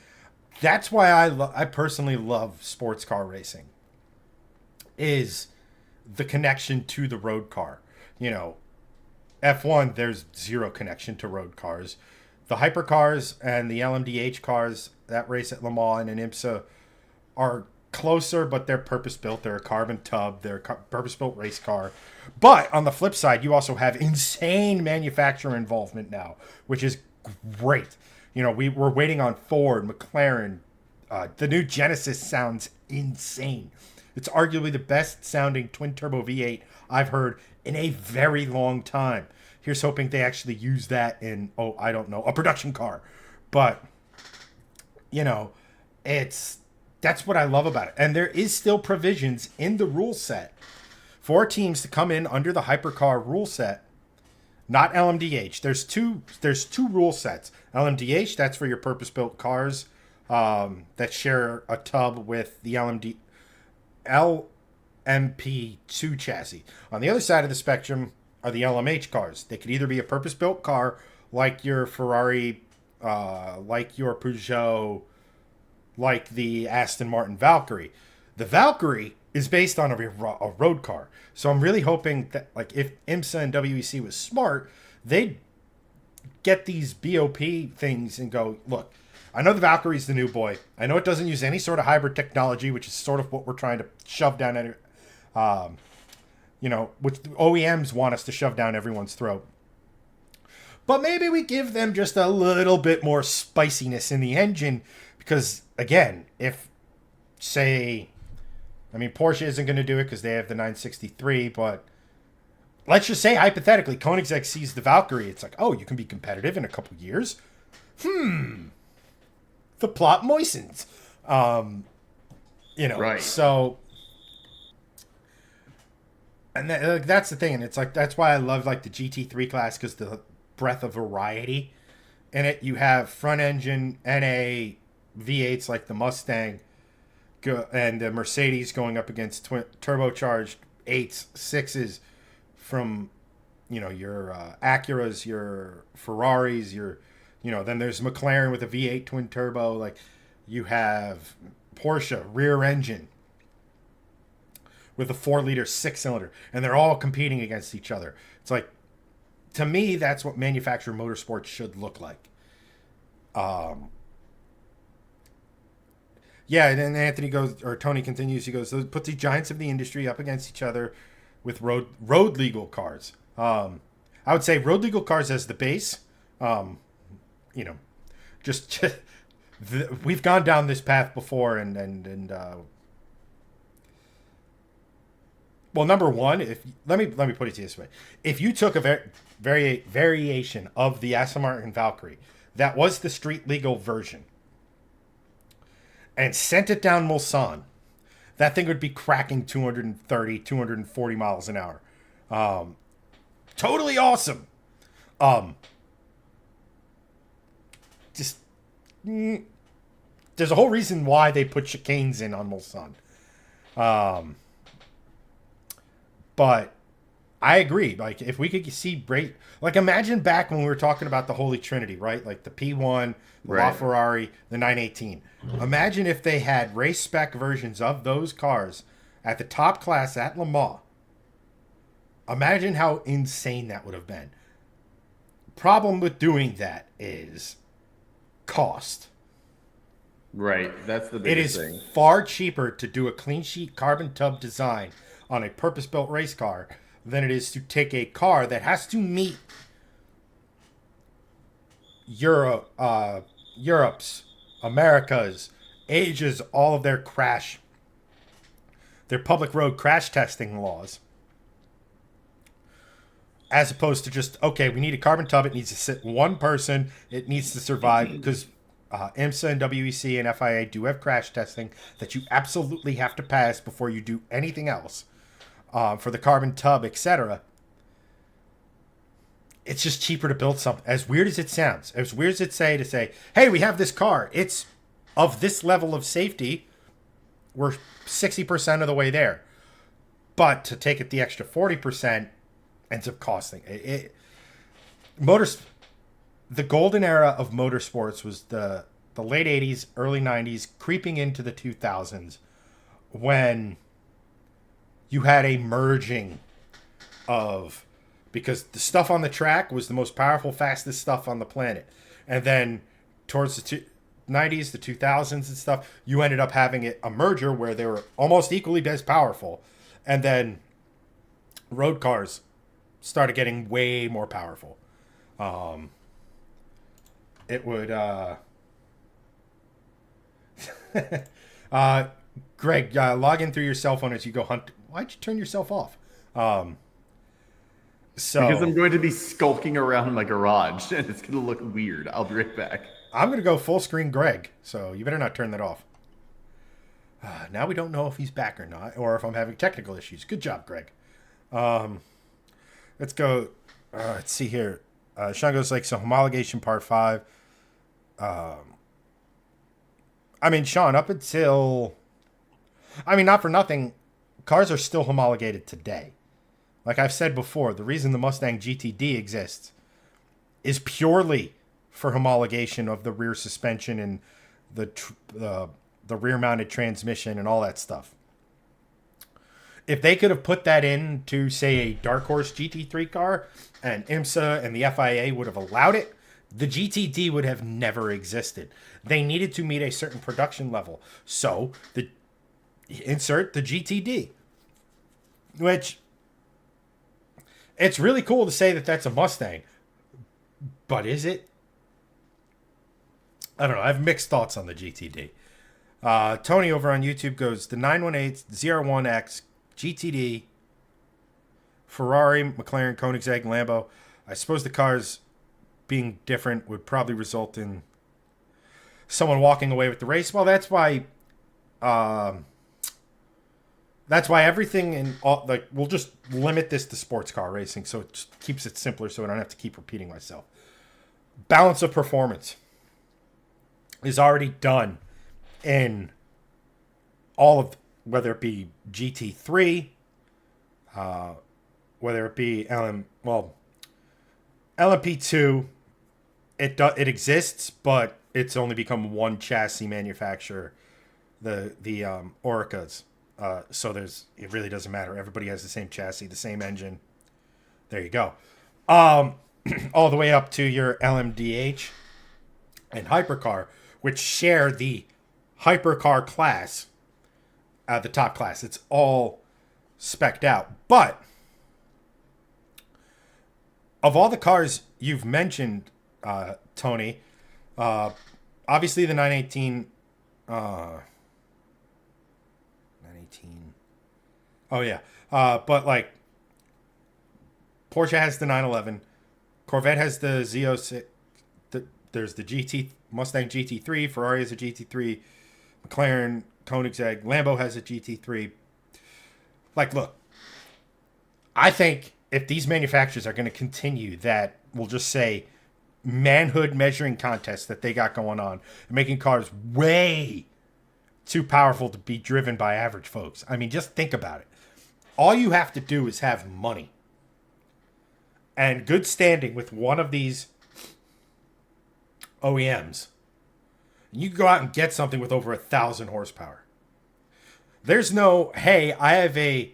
That's why I personally love sports car racing. Is the connection to the road car. F1, there's zero connection to road cars. The hypercars and the LMDH cars that race at Le Mans and IMSA are closer, but they're purpose-built. They're a carbon tub. They're a purpose-built race car. But on the flip side, you also have insane manufacturer involvement now, which is great. We're waiting on Ford, McLaren. The new Genesis sounds insane. It's arguably the best-sounding twin-turbo V8 I've heard in a very long time. Here's hoping they actually use that in, I don't know, a production car. But, that's what I love about it. And there is still provisions in the rule set for teams to come in under the hypercar rule set, not LMDH. There's two rule sets. LMDH, that's for your purpose-built cars that share a tub with the LMP2 chassis. On the other side of the spectrum are the LMH cars. They could either be a purpose-built car like your Ferrari, like your Peugeot, like the Aston Martin Valkyrie. The Valkyrie is based on a road car. So I'm really hoping that, like, if IMSA and WEC was smart, they'd get these BOP things and go, look, I know the Valkyrie's the new boy. I know it doesn't use any sort of hybrid technology, which is sort of what we're trying to shove down at it. Which OEMs want us to shove down everyone's throat. But maybe we give them just a little bit more spiciness in the engine. Because, again, Porsche isn't going to do it because they have the 963, but let's just say, hypothetically, Koenigsegg sees the Valkyrie. It's like, you can be competitive in a couple years. The plot moistens. Right. So... And that's the thing, and it's like that's why I love like the GT3 class, because the breadth of variety in it. You have front engine NA V8s like the Mustang, and the Mercedes going up against turbocharged 8s, 6s from your Acuras, your Ferraris, then there's McLaren with a V8 twin turbo. Like you have Porsche rear engine with a 4-liter 6-cylinder, and they're all competing against each other. It's like, to me, that's what manufactured motorsports should look like. Yeah, and then Tony continues, he goes, put the giants of the industry up against each other with road legal cars. I would say road legal cars as the base. We've gone down this path before, well, number one, let me put it this way: if you took a variation of the Aston Martin Valkyrie that was the street legal version and sent it down Mulsanne, that thing would be cracking 230, 240 miles an hour. Totally awesome. There's a whole reason why they put chicanes in on Mulsanne. But I agree. Like, if we could see imagine back when we were talking about the Holy Trinity, right? Like the P1, the LaFerrari, the 918. Imagine if they had race spec versions of those cars at the top class at Le Mans. Imagine how insane that would have been. problem with doing that is cost. Right. That's the It biggest is thing. far cheaper to do a clean sheet carbon tub design on a purpose-built race car than it is to take a car that has to meet Europe's, America's, Asia's, all of their public road crash testing laws. As opposed to just, okay, we need a carbon tub. It needs to sit one person. It needs to survive because IMSA and WEC and FIA do have crash testing that you absolutely have to pass before you do anything else for the carbon tub, etc. It's just cheaper to build something. As weird as it sounds, as weird as it to say, hey, we have this car. It's of this level of safety. We're 60% of the way there. But to take it the extra 40% ends up costing. The golden era of motorsports was the late 80s, early 90s, creeping into the 2000s, when you had a merging of, because the stuff on the track was the most powerful, fastest stuff on the planet. And then towards the 90s, the 2000s and stuff, you ended up having a merger where they were almost equally as powerful. And then road cars started getting way more powerful. It would Greg, log in through your cell phone as you go hunt. Why'd you turn yourself off? Because I'm going to be skulking around my garage and it's going to look weird. I'll be right back. I'm going to go full screen Greg, so you better not turn that off. Now we don't know if he's back or not, or if I'm having technical issues. Good job, Greg. Let's go. Let's see here. Sean goes like, so homologation part 5. Sean, up until... not for nothing, cars are still homologated today. Like I've said before, the reason the Mustang GTD exists is purely for homologation of the rear suspension and the rear-mounted transmission and all that stuff. If they could have put that into, say, a Dark Horse GT3 car, and IMSA and the FIA would have allowed it, the GTD would have never existed. They needed to meet a certain production level. So, insert the GTD. Which, it's really cool to say that that's a Mustang. But is it? I don't know. I have mixed thoughts on the GTD. Tony over on YouTube goes, the 918 ZR1X GTD, Ferrari, McLaren, Koenigsegg, Lambo. I suppose the cars being different would probably result in someone walking away with the race. Well, that's why everything in all, like, we'll just limit this to sports car racing, so it just keeps it simpler, so I don't have to keep repeating myself. Balance of performance is already done in all of, whether it be GT3, whether it be LMP2, it exists, but it's only become one chassis manufacturer, the Oricas. So it really doesn't matter. Everybody has the same chassis, the same engine. There you go. All the way up to your LMDH and hypercar, which share the hypercar class, the top class. It's all spec'd out. But of all the cars you've mentioned, Tony, obviously the 918. 918. Oh yeah. But like, Porsche has the 911. Corvette has the Z06. There's the Mustang GT3. Ferrari has a GT3. McLaren, Koenigsegg, Lambo has a GT3. Like, look, I think if these manufacturers are going to continue that, we'll just say, manhood measuring contest that they got going on, and making cars way too powerful to be driven by average folks. I mean, just think about it. All you have to do is have money and good standing with one of these OEMs. You can go out and get something with over 1,000 horsepower. There's no, hey, I have a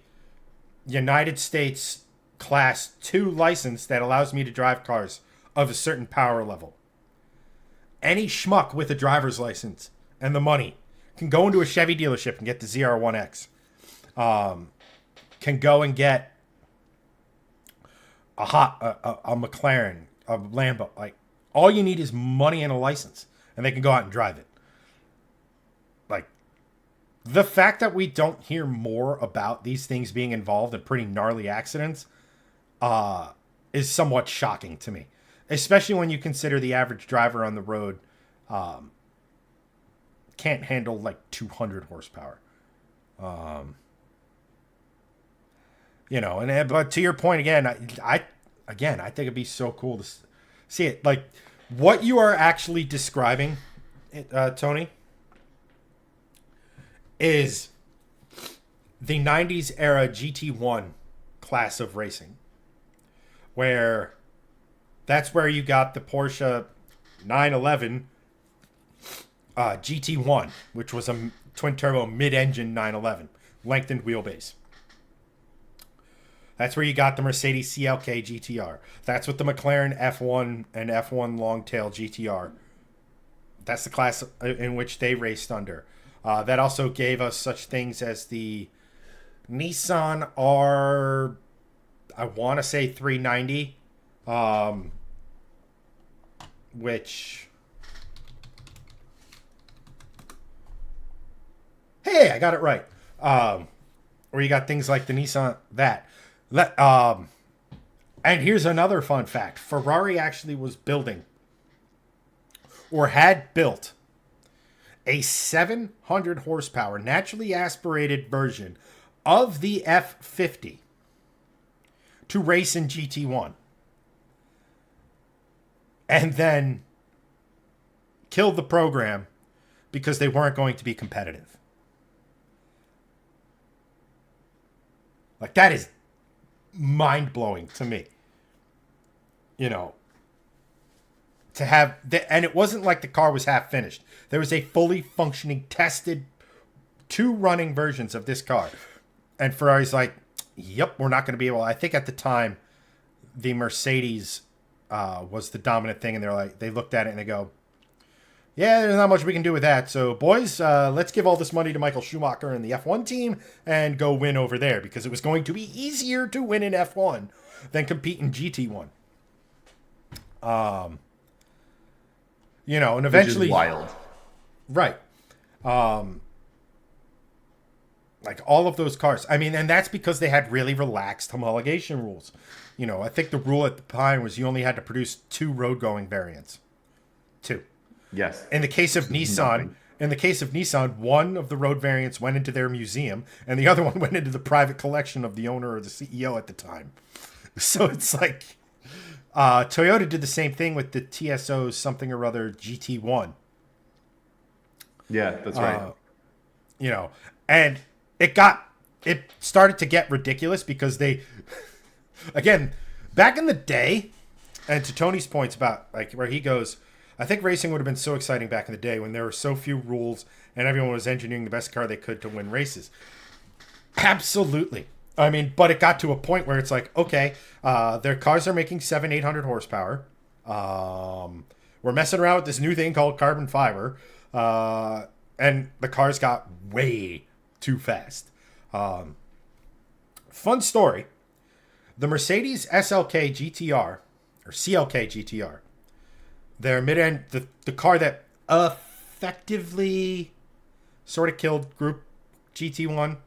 United States Class 2 license that allows me to drive cars of a certain power level, any schmuck with a driver's license and the money can go into a Chevy dealership and get the ZR1X. Can go and get a McLaren, a Lambo. Like, all you need is money and a license, and they can go out and drive it. Like, the fact that we don't hear more about these things being involved in pretty gnarly accidents is somewhat shocking to me, especially when you consider the average driver on the road can't handle like 200 horsepower. But to your point again, I think it'd be so cool to see it. Like, what you are actually describing, Tony, is the 90s era GT1 class of racing, where that's where you got the Porsche 911 GT1, which was a twin-turbo mid-engine 911, lengthened wheelbase. That's where you got the Mercedes CLK GTR. That's what the McLaren F1 and F1 Longtail GTR. That's the class in which they raced under. That also gave us such things as the Nissan R, I want to say 390, which, hey, I got it right. Where you got things like the Nissan, that. And here's another fun fact. Ferrari actually was building, or had built, a 700 horsepower naturally aspirated version of the F50 to race in GT1. And then killed the program because they weren't going to be competitive. Like, that is mind-blowing to me. To have and it wasn't like the car was half finished. There was a fully functioning, tested, 2 running versions of this car. And Ferrari's like, yep, we're not going to be able. I think at the time, the Mercedes was the dominant thing, and they looked at it and they go, yeah, there's not much we can do with that. So, boys, let's give all this money to Michael Schumacher and the F1 team and go win over there, because it was going to be easier to win in F1 than compete in GT1. And eventually, which is wild, right? Like, all of those cars. I mean, and that's because they had really relaxed homologation rules. I think the rule at the time was you only had to produce 2 road-going variants. 2. Yes. In the case of Nissan, one of the road variants went into their museum, and the other one went into the private collection of the owner or the CEO at the time. So it's like, Toyota did the same thing with the TSO something or other GT1. Yeah, that's right. And it started to get ridiculous because they, again, back in the day, and to Tony's points about, like, where he goes, I think racing would have been so exciting back in the day when there were so few rules and everyone was engineering the best car they could to win races. Absolutely. I mean, but it got to a point where it's like, okay, their cars are making 800 horsepower. We're messing around with this new thing called carbon fiber. And the cars got way too fast. Fun story. The Mercedes SLK GTR, or CLK GTR, their mid-end, the car that effectively sort of killed Group GT1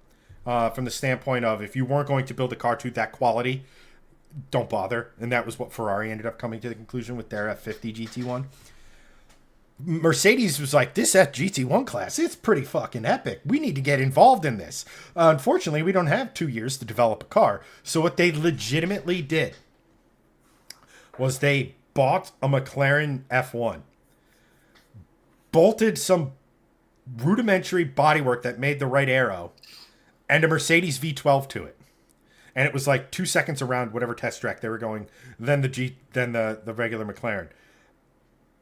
from the standpoint of, if you weren't going to build a car to that quality, don't bother. And that was what Ferrari ended up coming to the conclusion with their F50 GT1. Mercedes was like, this GT1 class, it's pretty fucking epic. We need to get involved in this. Unfortunately, we don't have 2 years to develop a car. So what they legitimately did was they bought a McLaren F1, bolted some rudimentary bodywork that made the right aero, and a Mercedes V12 to it. And it was like 2 seconds around whatever test track they were going, then the regular McLaren.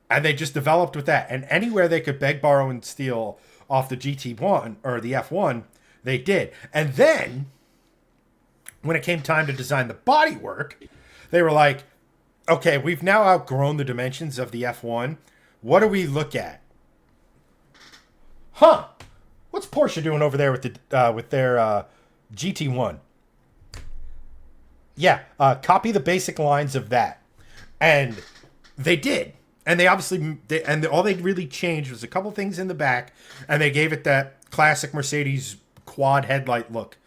And they just developed with that. And anywhere they could beg, borrow, and steal off the GT1 or the F1, they did. And then, when it came time to design the bodywork, they were like, Okay, we've now outgrown the dimensions of the F1. What do we look at? Huh? What's Porsche doing over there with their GT1? Yeah, copy the basic lines of that, and they did. And they obviously, all they really changed was a couple things in the back, and they gave it that classic Mercedes quad headlight look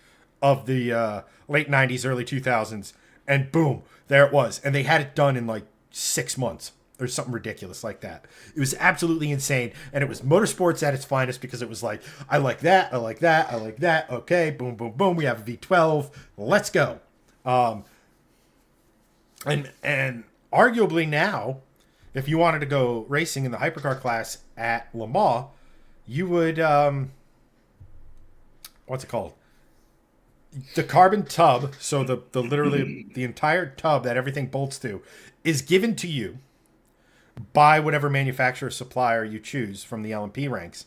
of the late '90s, early 2000s, and boom, there it was. And they had it done in like 6 months or something ridiculous like that. It was absolutely insane, and it was motorsports at its finest because it was like, I like that, I like that, I like that. Okay, boom, boom, boom. We have a V12. Let's go. And arguably now, if you wanted to go racing in the hypercar class at Le Mans, you would what's it called? The carbon tub, so the literally the entire tub that everything bolts to, is given to you by whatever manufacturer or supplier you choose from the LMP ranks.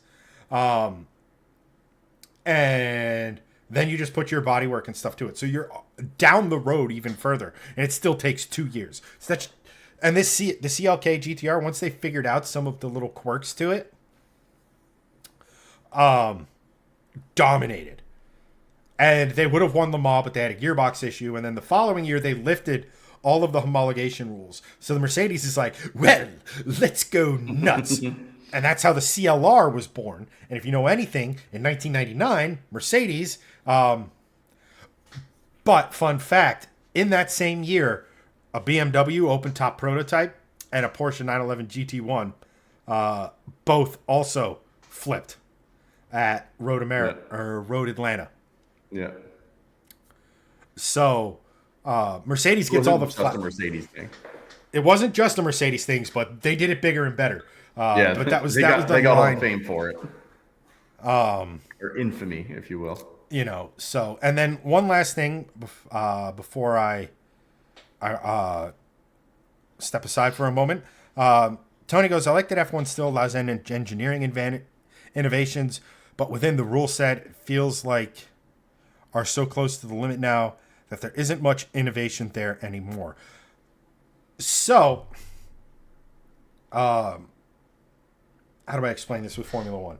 And then you just put your bodywork and stuff to it. So you're down the road even further, and it still takes 2 years. So that's, and the CLK GTR, once they figured out some of the little quirks to it, dominated. And they would have won Le Mans, but they had a gearbox issue. And then the following year, they lifted all of the homologation rules. So the Mercedes is like, well, let's go nuts. And that's how the CLR was born. And if you know anything, in 1999, Mercedes, but fun fact, in that same year, a BMW open-top prototype and a Porsche 911 GT1 both also flipped at Road America or Road Atlanta. Yeah. So Mercedes gets all the just a Mercedes thing. It wasn't just a Mercedes things, but they did it bigger and better. Yeah, but that was they that got line. all the fame for it. Or infamy, if you will. You know. So, and then one last thing before I step aside for a moment. Tony goes, I like that F1 still allows engineering innovations, but within the rule set, it feels like are so close to the limit now that there isn't much innovation there anymore. So, how do I explain this with Formula One?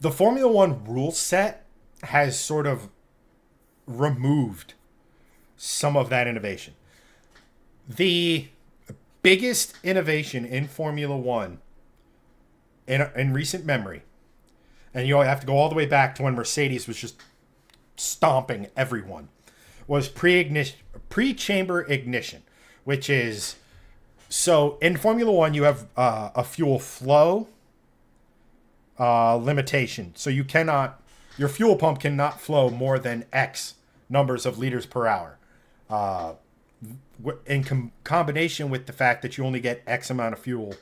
The Formula One rule set has sort of removed some of that innovation. The biggest innovation in Formula One in recent memory, and you have to go all the way back to when Mercedes was just stomping everyone, was pre-chamber ignition, which is, so in Formula One you have a fuel flow limitation. So you cannot, your fuel pump cannot flow more than X numbers of liters per hour. In combination with the fact that you only get X amount of fuel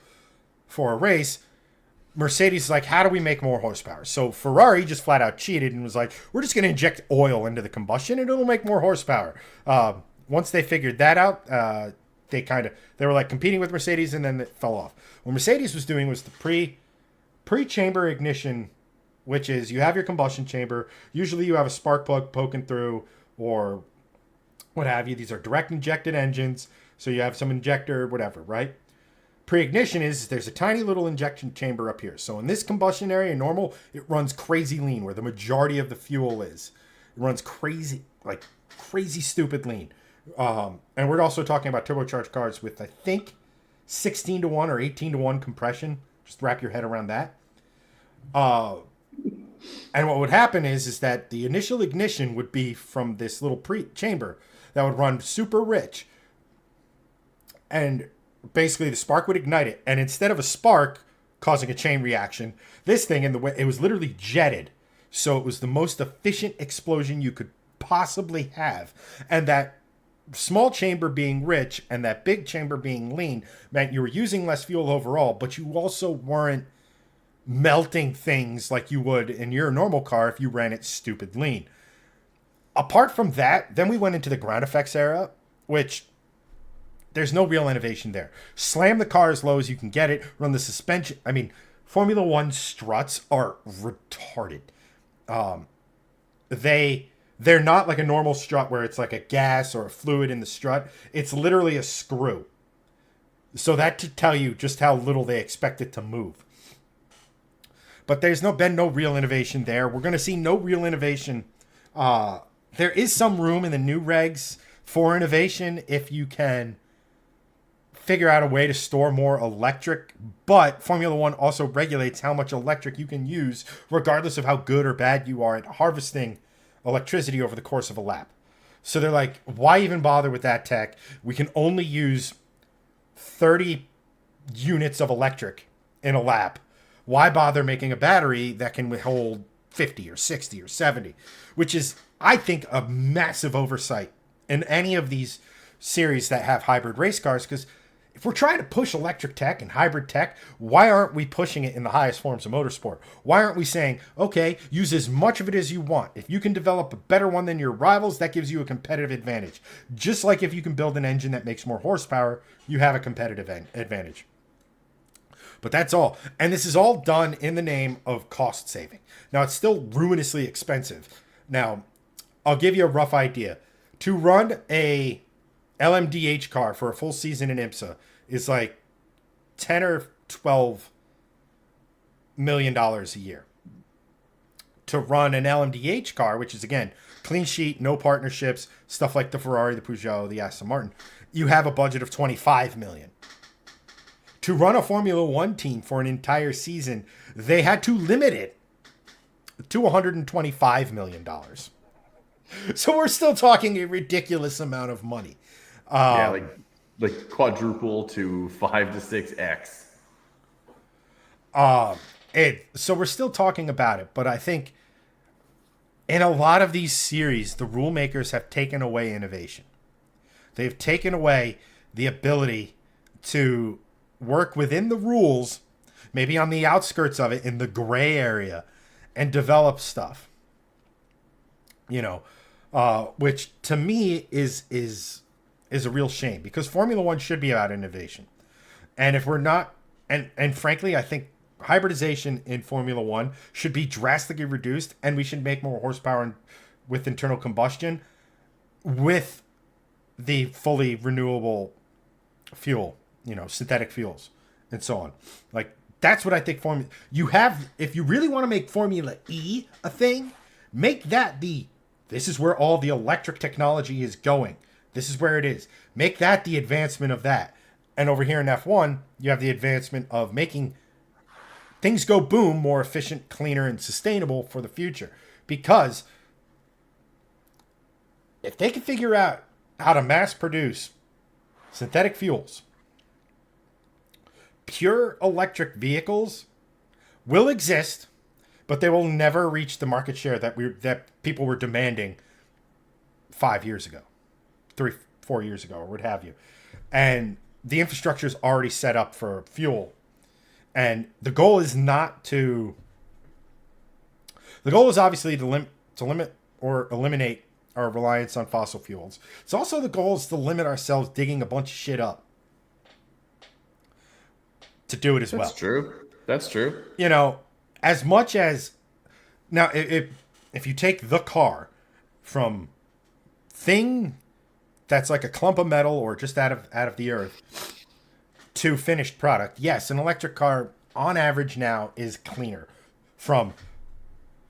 for a race, Mercedes is like, how do we make more horsepower? So Ferrari just flat out cheated and was like, we're just going to inject oil into the combustion and it'll make more horsepower. Once they figured that out, they were like competing with Mercedes, and then it fell off. What Mercedes was doing was the pre-chamber ignition, which is you have your combustion chamber. Usually you have a spark plug poking through or what have you. These are direct injected engines, so you have some injector, whatever, right? Pre-ignition is there's a tiny little injection chamber up here. So in this combustion area, normal, it runs crazy lean where the majority of the fuel is. It runs crazy, like crazy stupid lean. And we're also talking about turbocharged cars with, I think, 16 to 1 or 18 to 1 compression. Just wrap your head around that. And what would happen is that the initial ignition would be from this little chamber that would run super rich. And basically the spark would ignite it. And instead of a spark causing a chain reaction, this thing, it was literally jetted. So it was the most efficient explosion you could possibly have. And that small chamber being rich and that big chamber being lean meant you were using less fuel overall, but you also weren't melting things like you would in your normal car if you ran it stupid lean. Apart from that, then we went into the ground effects era, which there's no real innovation there. Slam the car as low as you can get it, run the suspension. I mean, Formula One struts are retarded. They're not like a normal strut where it's like a gas or a fluid in the strut. It's literally a screw. So that to tell you just how little they expect it to move. But there's been no real innovation there. We're going to see no real innovation. There is some room in the new regs for innovation if you can figure out a way to store more electric. But Formula One also regulates how much electric you can use, regardless of how good or bad you are at harvesting electricity over the course of a lap. So they're like, why even bother with that tech? We can only use 30 units of electric in a lap. Why bother making a battery that can hold 50 or 60 or 70? Which is, I think, a massive oversight in any of these series that have hybrid race cars. Because if we're trying to push electric tech and hybrid tech, why aren't we pushing it in the highest forms of motorsport? Why aren't we saying, okay, use as much of it as you want. If you can develop a better one than your rivals, that gives you a competitive advantage. Just like if you can build an engine that makes more horsepower, you have a competitive advantage. But that's all. And this is all done in the name of cost saving. Now, it's still ruinously expensive. Now, I'll give you a rough idea. To run a LMDH car for a full season in IMSA is like 10 or 12 million dollars a year. To run an LMDH car, which is, again, clean sheet, no partnerships, stuff like the Ferrari, the Peugeot, the Aston Martin, you have a budget of 25 million. To run a Formula One team for an entire season, they had to limit it to $125 million. So we're still talking a ridiculous amount of money. Like quadruple to 5 to 6x. So we're still talking about it, but I think in a lot of these series, the rule makers have taken away innovation. They've taken away the ability to work within the rules, maybe on the outskirts of it, in the gray area, and develop stuff. Which to me is a real shame, because Formula One should be about innovation. And if we're not, and frankly, I think hybridization in Formula One should be drastically reduced, and we should make more horsepower with internal combustion with the fully renewable fuel, synthetic fuels and so on. Like, that's what I think if you really want to make Formula E a thing, make that this is where all the electric technology is going. This is where it is. Make that the advancement of that. And over here in F1, you have the advancement of making things go boom, more efficient, cleaner, and sustainable for the future. Because if they can figure out how to mass produce synthetic fuels, pure electric vehicles will exist, but they will never reach the market share that people were demanding 5 years ago, 3-4 years ago, or what have you. And the infrastructure is already set up for fuel. And the goal is obviously to limit or eliminate our reliance on fossil fuels. It's also the goal is to limit ourselves digging a bunch of shit up to do it as well. That's true. As much as now, if you take the car from thing that's like a clump of metal or just out of the earth to finished product, yes, an electric car on average now is cleaner. From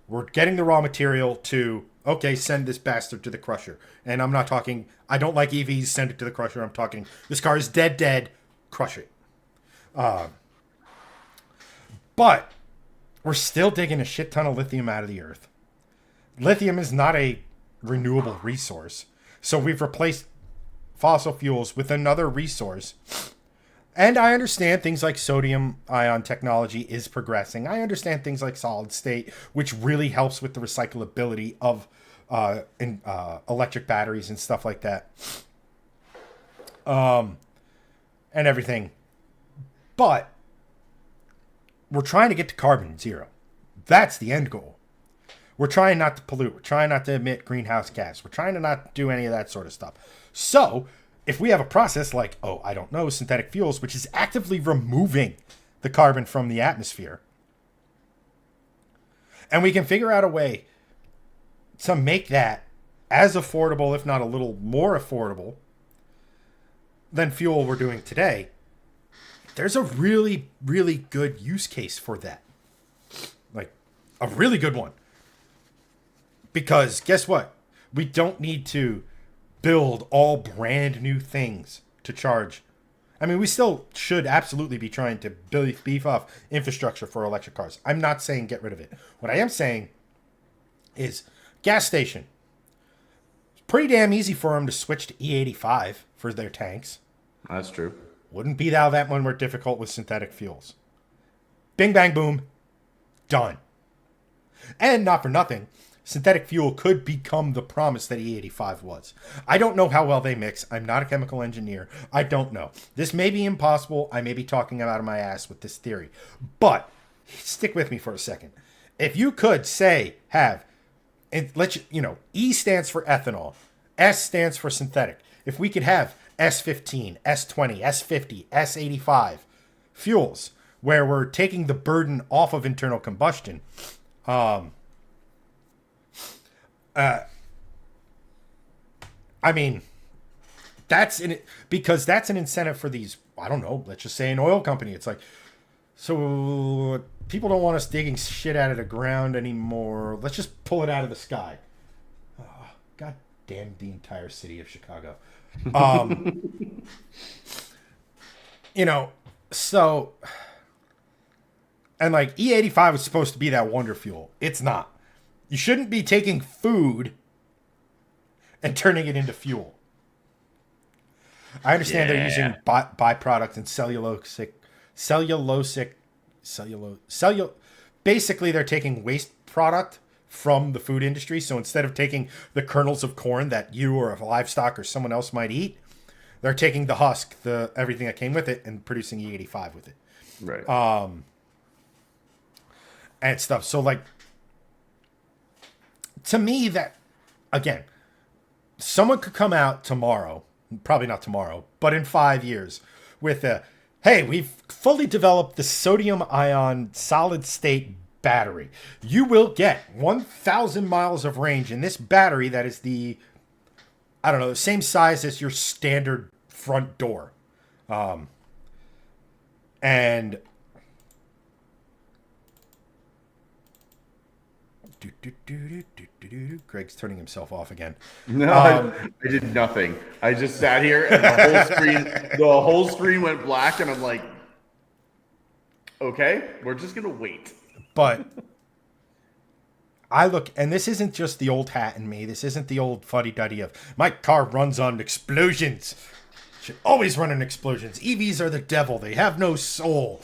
we're getting the raw material to, okay, send this bastard to the crusher. And I'm not talking, I don't like EVs, send it to the crusher. I'm talking, this car is dead, crush it. But we're still digging a shit ton of lithium out of the earth. Lithium is not a renewable resource. So we've replaced fossil fuels with another resource. And I understand things like sodium ion technology is progressing. I understand things like solid state, which really helps with the recyclability of electric batteries and stuff like that. And everything. But we're trying to get to carbon zero. That's the end goal. We're trying not to pollute. We're trying not to emit greenhouse gas. We're trying to not do any of that sort of stuff. So if we have a process like, synthetic fuels, which is actively removing the carbon from the atmosphere, and we can figure out a way to make that as affordable, if not a little more affordable, than fuel we're doing today, there's a really, really good use case for that. Like, a really good one. Because guess what? We don't need to build all brand new things to charge. I mean, we still should absolutely be trying to beef up infrastructure for electric cars. I'm not saying get rid of it. What I am saying is gas station. It's pretty damn easy for them to switch to E85 for their tanks. That's true. Wouldn't be that one more difficult with synthetic fuels. Bing, bang, boom. Done. And not for nothing, synthetic fuel could become the promise that E85 was. I don't know how well they mix. I'm not a chemical engineer. I don't know. This may be impossible. I may be talking out of my ass with this theory. But stick with me for a second. If you could say, E stands for ethanol. S stands for synthetic. If we could have S15, S20, S50, S85 fuels where we're taking the burden off of internal combustion, I mean, because that's an incentive for these, I don't know, let's just say an oil company. It's like, so people don't want us digging shit out of the ground anymore. Let's just pull it out of the sky. Oh, God damn the entire city of Chicago. So, and like E85 is supposed to be that wonder fuel. It's not. You shouldn't be taking food and turning it into fuel. I understand they're using byproducts and basically they're taking waste product from the food industry. So instead of taking the kernels of corn that you or a livestock or someone else might eat, they're taking the husk, everything that came with it, and producing E85 with it. Right. And stuff. So like, to me, that, again, someone could come out tomorrow, probably not tomorrow, but in 5 years, with hey, we've fully developed the sodium ion solid state battery. You will get 1,000 miles of range in this battery that is the same size as your standard front door. And Greg's turning himself off again. No, I did nothing. I just sat here and the whole screen went black, and I'm like, okay, we're just gonna wait. But I look, and this isn't just the old hat in me. This isn't the old fuddy-duddy of my car runs on explosions. Should always run on explosions. EVs are the devil. They have no soul.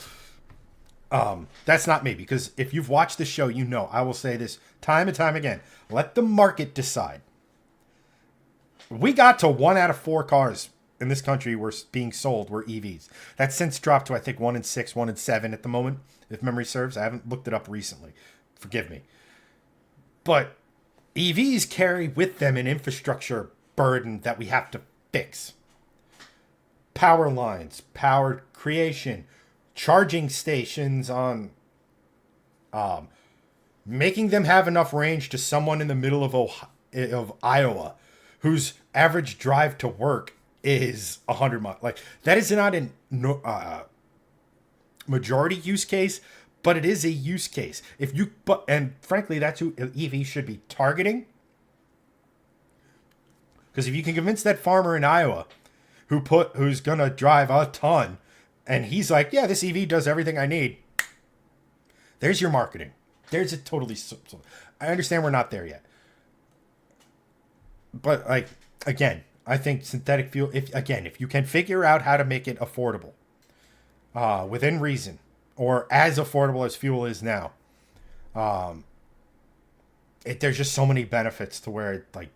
That's not me, because if you've watched the show, you know I will say this time and time again. Let the market decide. We got to 1 out of 4 cars in this country were being sold were EVs. That's since dropped to, I think, 1 in 6, 1 in 7 at the moment, if memory serves. I haven't looked it up recently. Forgive me. But EVs carry with them an infrastructure burden that we have to fix. Power lines, power creation, charging stations on making them have enough range to someone in the middle of Iowa whose average drive to work is 100 miles. Like, that is not a majority use case, but it is a use case. And frankly, that's who EV should be targeting. Because if you can convince that farmer in Iowa who's gonna drive a ton, and he's like, yeah, this EV does everything I need, there's your marketing. There's a totally. I understand we're not there yet, but like, again, I think synthetic fuel. If you can figure out how to make it affordable, within reason, or as affordable as fuel is now, there's just so many benefits to where like.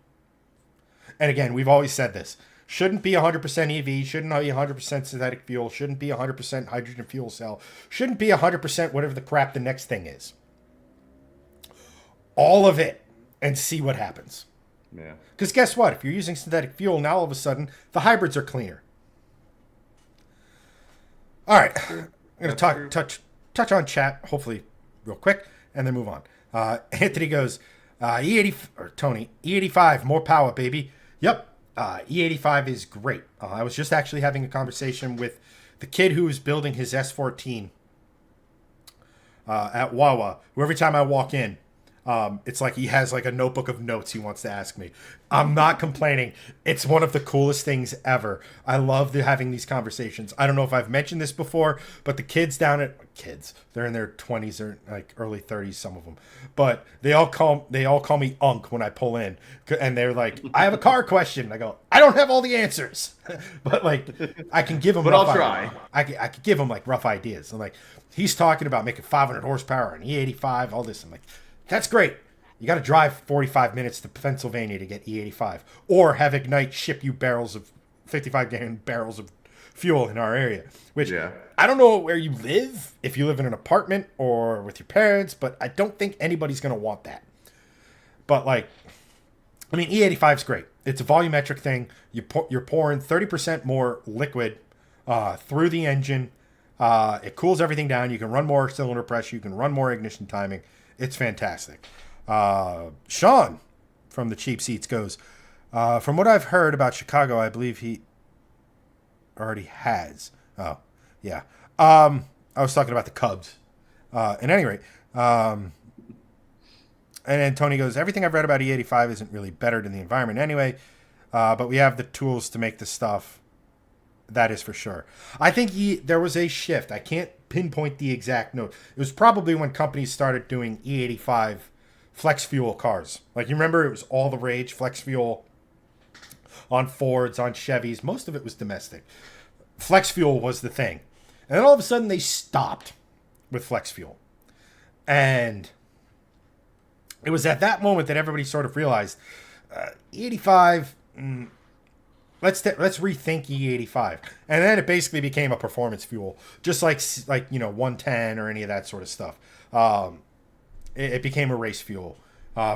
And again, we've always said this. Shouldn't be 100% EV, shouldn't be 100% synthetic fuel, shouldn't be 100% hydrogen fuel cell, shouldn't be 100% whatever the crap the next thing is. All of it, and see what happens. Yeah. Because guess what? If you're using synthetic fuel, now all of a sudden, the hybrids are cleaner. All right. I'm going to touch on chat, hopefully real quick, and then move on. Anthony goes, E80 or Tony, E85, more power, baby. Yep, E85 is great. I was just actually having a conversation with the kid who was building his S14 at Wawa, who every time I walk in, it's like he has like a notebook of notes he wants to ask me. I'm not complaining. It's one of the coolest things ever. I love having these conversations. I don't know if I've mentioned this before, but the kids down at they're in their 20s or like early 30s, some of them, but they all call me Unc when I pull in, and they're like, I have a car question. I go, I don't have all the answers, but like I can give them. But I'll try. I could give them like rough ideas. And like he's talking about making 500 horsepower and E85, all this. I'm like, that's great. You got to drive 45 minutes to Pennsylvania to get E85, or have Ignite ship you 55-gallon barrels of fuel in our area. Which I don't know where you live, if you live in an apartment or with your parents, but I don't think anybody's going to want that. But like, I mean, E85 is great. It's a volumetric thing. You're pouring 30% more liquid through the engine. It cools everything down. You can run more cylinder pressure. You can run more ignition timing. It's fantastic. Sean from the Cheap Seats goes, from what I've heard about Chicago, I believe he already has. Oh, yeah. I was talking about the Cubs. At any rate, and then Tony goes, everything I've read about E85 isn't really better than the environment anyway, but we have the tools to make the stuff. That is for sure. I think there was a shift. I can't pinpoint the exact note. It was probably when companies started doing E85 flex fuel cars. Like, you remember, it was all the rage, flex fuel on Fords, on Chevys. Most of it was domestic. Flex fuel was the thing. And then all of a sudden they stopped with flex fuel. And it was at that moment that everybody sort of realized E85... Let's rethink E85, and then it basically became a performance fuel, just like 110 or any of that sort of stuff. It became a race fuel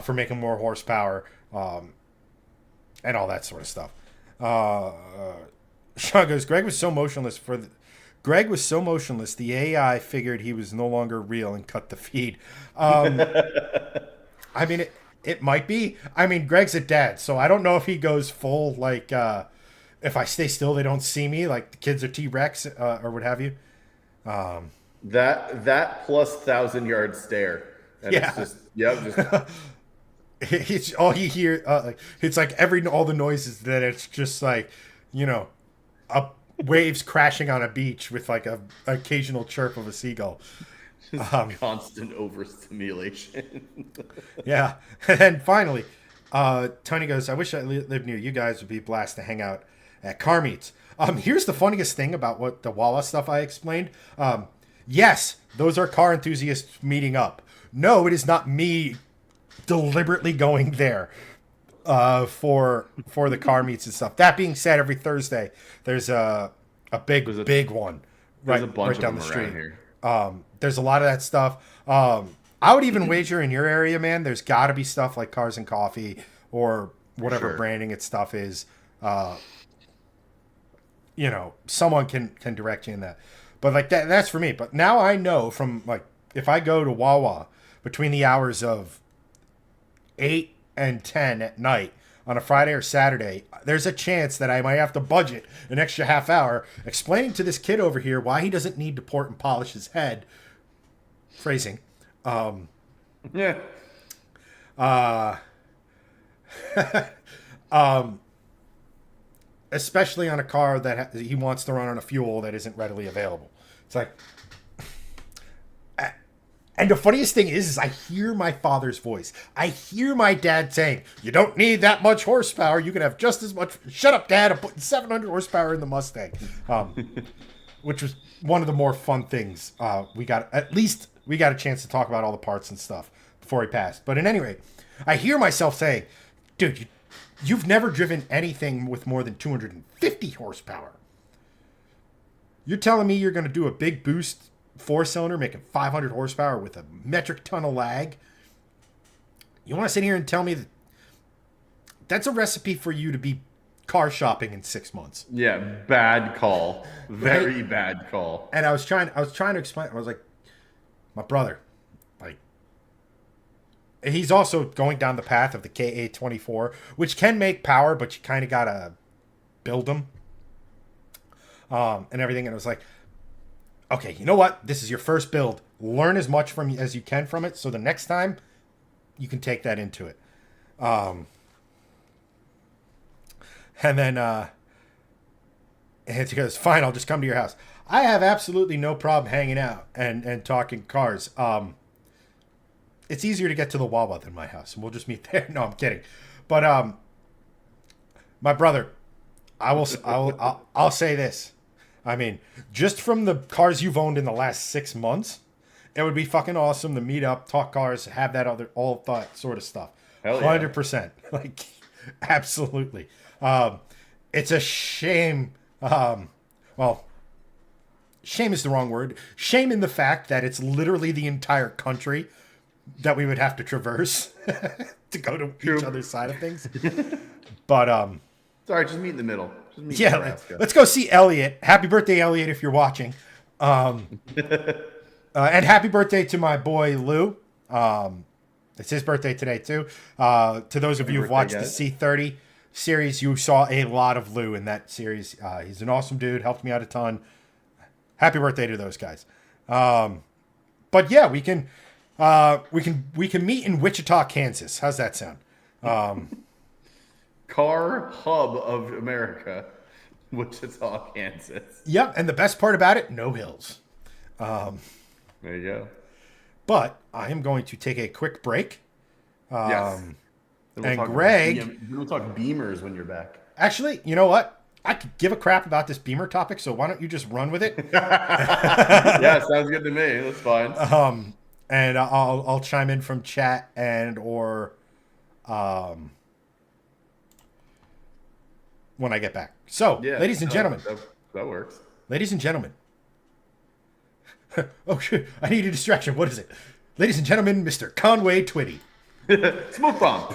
for making more horsepower and all that sort of stuff. Sean goes, Greg was so motionless the AI figured he was no longer real and cut the feed. I mean, it might be. I mean, Greg's a dad, so I don't know if he goes full like. If I stay still, they don't see me. Like the kids are T-Rex or what have you. That plus 1,000-yard stare. And yeah. It's just, it's all you hear. It's like all the noises that it's just like, waves crashing on a beach with like a occasional chirp of a seagull. Constant overstimulation. Yeah. And finally, Tony goes, I wish I lived near you guys. It would be a blast to hang out at car meets. Here's the funniest thing about what the Wawa stuff I explained. Yes, those are car enthusiasts meeting up. No, it is not me deliberately going there for the car meets and stuff. That being said, every Thursday there's a big one right down the street. Here. There's a lot of that stuff. I would even wager in your area, man, there's got to be stuff like Cars and Coffee or whatever branding its stuff is. Someone can direct you in that. But like that's for me. But now I know from like if I go to Wawa between the hours of 8 and 10 at night on a Friday or Saturday, there's a chance that I might have to budget an extra half hour explaining to this kid over here why he doesn't need to port and polish his head. Phrasing. Yeah. Especially on a car that he wants to run on a fuel that isn't readily available. It's like, and the funniest thing is I hear my father's voice. I hear my dad saying, you don't need that much horsepower. You can have just as much. Shut up, Dad. I'm putting 700 horsepower in the Mustang. Which was one of the more fun things. We got a chance to talk about all the parts and stuff before he passed. But at any rate, I hear myself saying, dude, you've never driven anything with more than 250 horsepower. You're telling me you're going to do a big boost 4-cylinder making 500 horsepower with a metric ton of lag? You want to sit here and tell me that's a recipe for you to be car shopping in 6 months? Yeah, bad call. Very bad call. And I was trying to explain. I was like, my brother, like, he's also going down the path of the KA24, which can make power, but you kind of gotta build them and everything. And it was like, okay, you know what? This is your first build. Learn as much from as you can from it, so the next time you can take that into it. And then and he goes, "Fine, I'll just come to your house." I have absolutely no problem hanging out and talking cars. It's easier to get to the Wawa than my house, and we'll just meet there. No, I'm kidding. But my brother, I'll say this. I mean, just from the cars you've owned in the last 6 months, it would be fucking awesome to meet up, talk cars, have that all that sort of stuff. Hell yeah. 100%, like absolutely. It's a shame. Well, shame is the wrong word. Shame in the fact that it's literally the entire country that we would have to traverse to go to each other's side of things. But Sorry, just meet in the middle. Just meet in yeah, Nebraska. let's go see Elliot. Happy birthday, Elliot, if you're watching. And happy birthday to my boy Lou. It's his birthday today too. To those of you who've watched the C30 series, you saw a lot of Lou in that series. He's an awesome dude. Helped me out a ton. Happy birthday to those guys. But yeah, we can meet in Wichita, Kansas. How's that sound? Car hub of America, Wichita, Kansas. Yep, and the best part about it, no hills. There you go. But I am going to take a quick break. Yes. And Greg, we'll talk Beamers when you're back. Actually, you know what? I could give a crap about this Beamer topic, so why don't you just run with it? Yeah, sounds good to me. That's fine. And I'll chime in from chat and or when I get back. So, Yeah, ladies and gentlemen, that works. ladies and gentlemen. Oh shit! I need a distraction. What is it? Ladies and gentlemen, Mr. Conway Twitty. Smoke bomb.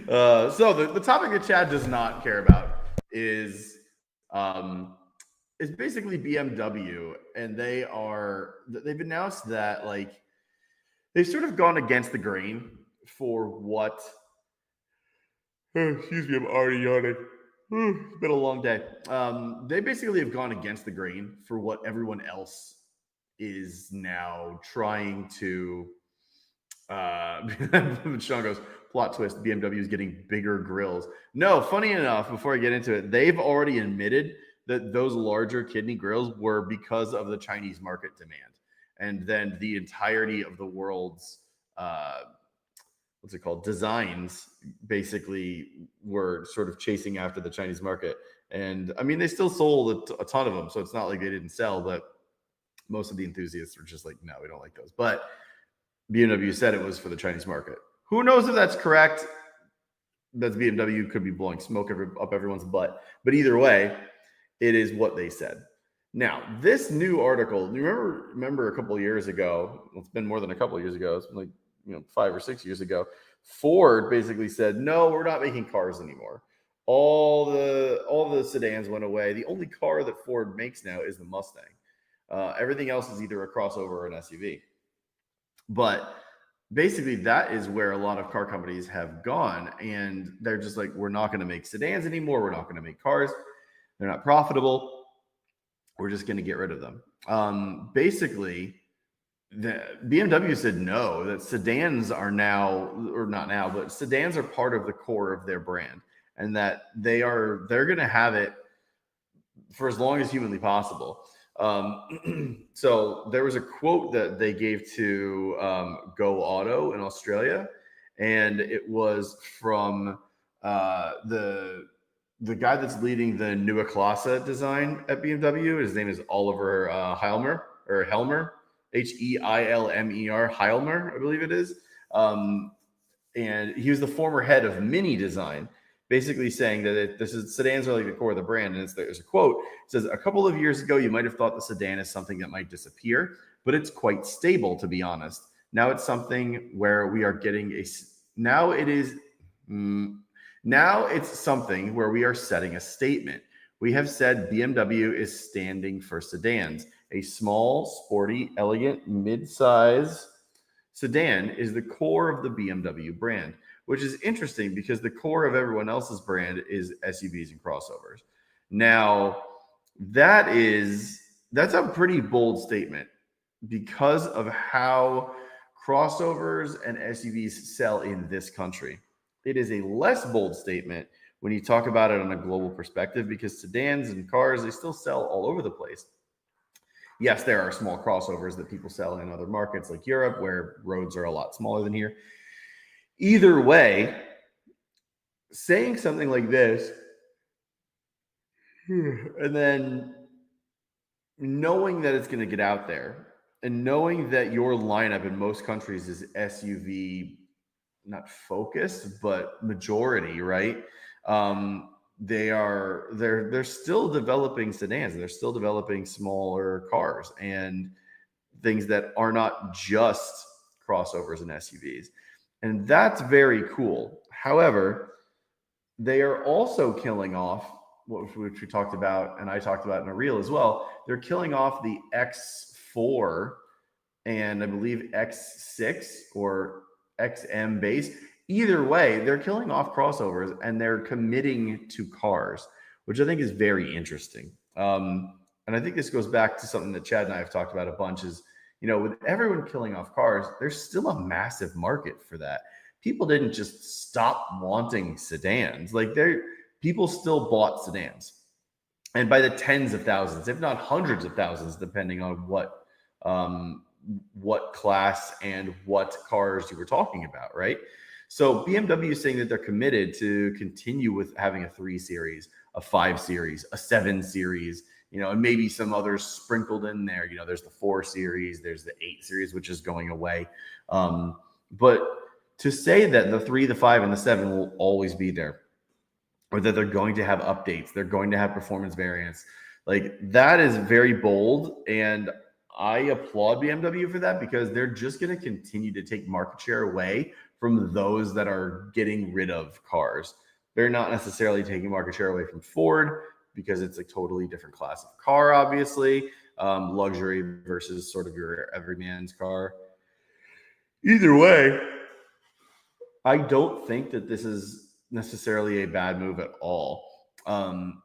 So the topic that Chad does not care about is basically BMW, and they've announced that like they've sort of gone against the grain for what. Excuse me, I'm already yawning. It's been a long day. They basically have gone against the grain for what everyone else is now trying to. Sean goes, plot twist, BMW is getting bigger grills. No, funny enough, before I get into it, they've already admitted that those larger kidney grills were because of the Chinese market demand. And then the entirety of the world's designs basically were sort of chasing after the Chinese market. And I mean, they still sold a ton of them, so it's not like they didn't sell, but most of the enthusiasts were just like, no, we don't like those. But BMW said it was for the Chinese market. Who knows if that's correct? That's BMW, could be blowing smoke up everyone's butt. But either way, it is what they said. Now, this new article, you remember a couple of years ago, it's been more than a couple of years ago, it's been like 5 or 6 years ago, Ford basically said, no, we're not making cars anymore. All the sedans went away. The only car that Ford makes now is the Mustang. Everything else is either a crossover or an SUV. But basically, that is where a lot of car companies have gone. And they're just like, we're not going to make sedans anymore. We're not going to make cars. They're not profitable. We're just going to get rid of them. Basically, the BMW said no, that sedans are now, or not now, but sedans are part of the core of their brand. And that they're going to have it for as long as humanly possible. So there was a quote that they gave to Go Auto in Australia, and it was from the guy that's leading the Neue Klasse design at BMW. His name is Oliver Heilmer, Heilmer, Heilmer, I believe it is. And he was the former head of Mini Design, basically saying that sedans are like the core of the brand. And there's a quote. It says, a couple of years ago, you might have thought the sedan is something that might disappear, but it's quite stable, to be honest. Now it's something where we are getting now it's something where we are setting a statement. We have said BMW is standing for sedans, a small, sporty, elegant, mid-size sedan is the core of the BMW brand, which is interesting because the core of everyone else's brand is SUVs and crossovers. Now, that's a pretty bold statement because of how crossovers and SUVs sell in this country. It is a less bold statement when you talk about it on a global perspective because sedans and cars, they still sell all over the place. Yes, there are small crossovers that people sell in other markets like Europe where roads are a lot smaller than here. Either way, saying something like this and then knowing that it's going to get out there and knowing that your lineup in most countries is SUV, not focused, but majority, right? They're still developing sedans. They're still developing smaller cars and things that are not just crossovers and SUVs. And that's very cool. However, they are also killing off, which we talked about, and I talked about in a reel as well. They're killing off the X4 and I believe X6 or XM base. Either way, they're killing off crossovers and they're committing to cars, which I think is very interesting. And I think this goes back to something that Chad and I have talked about a bunch is, with everyone killing off cars, there's still a massive market for that. People didn't just stop wanting sedans. People still bought sedans. And by the tens of thousands, if not hundreds of thousands, depending on what class and what cars you were talking about, right? So BMW is saying that they're committed to continue with having a 3 Series, a 5 Series, a 7 Series, and maybe some others sprinkled in there. There's the 4 Series, there's the 8 Series, which is going away. But to say that the 3, the 5, and the 7 will always be there, or that they're going to have updates, they're going to have performance variants, that is very bold. And I applaud BMW for that because they're just going to continue to take market share away from those that are getting rid of cars. They're not necessarily taking market share away from Ford because it's a totally different class of car, obviously. Luxury versus sort of your everyman's car. Either way, I don't think that this is necessarily a bad move at all. BMW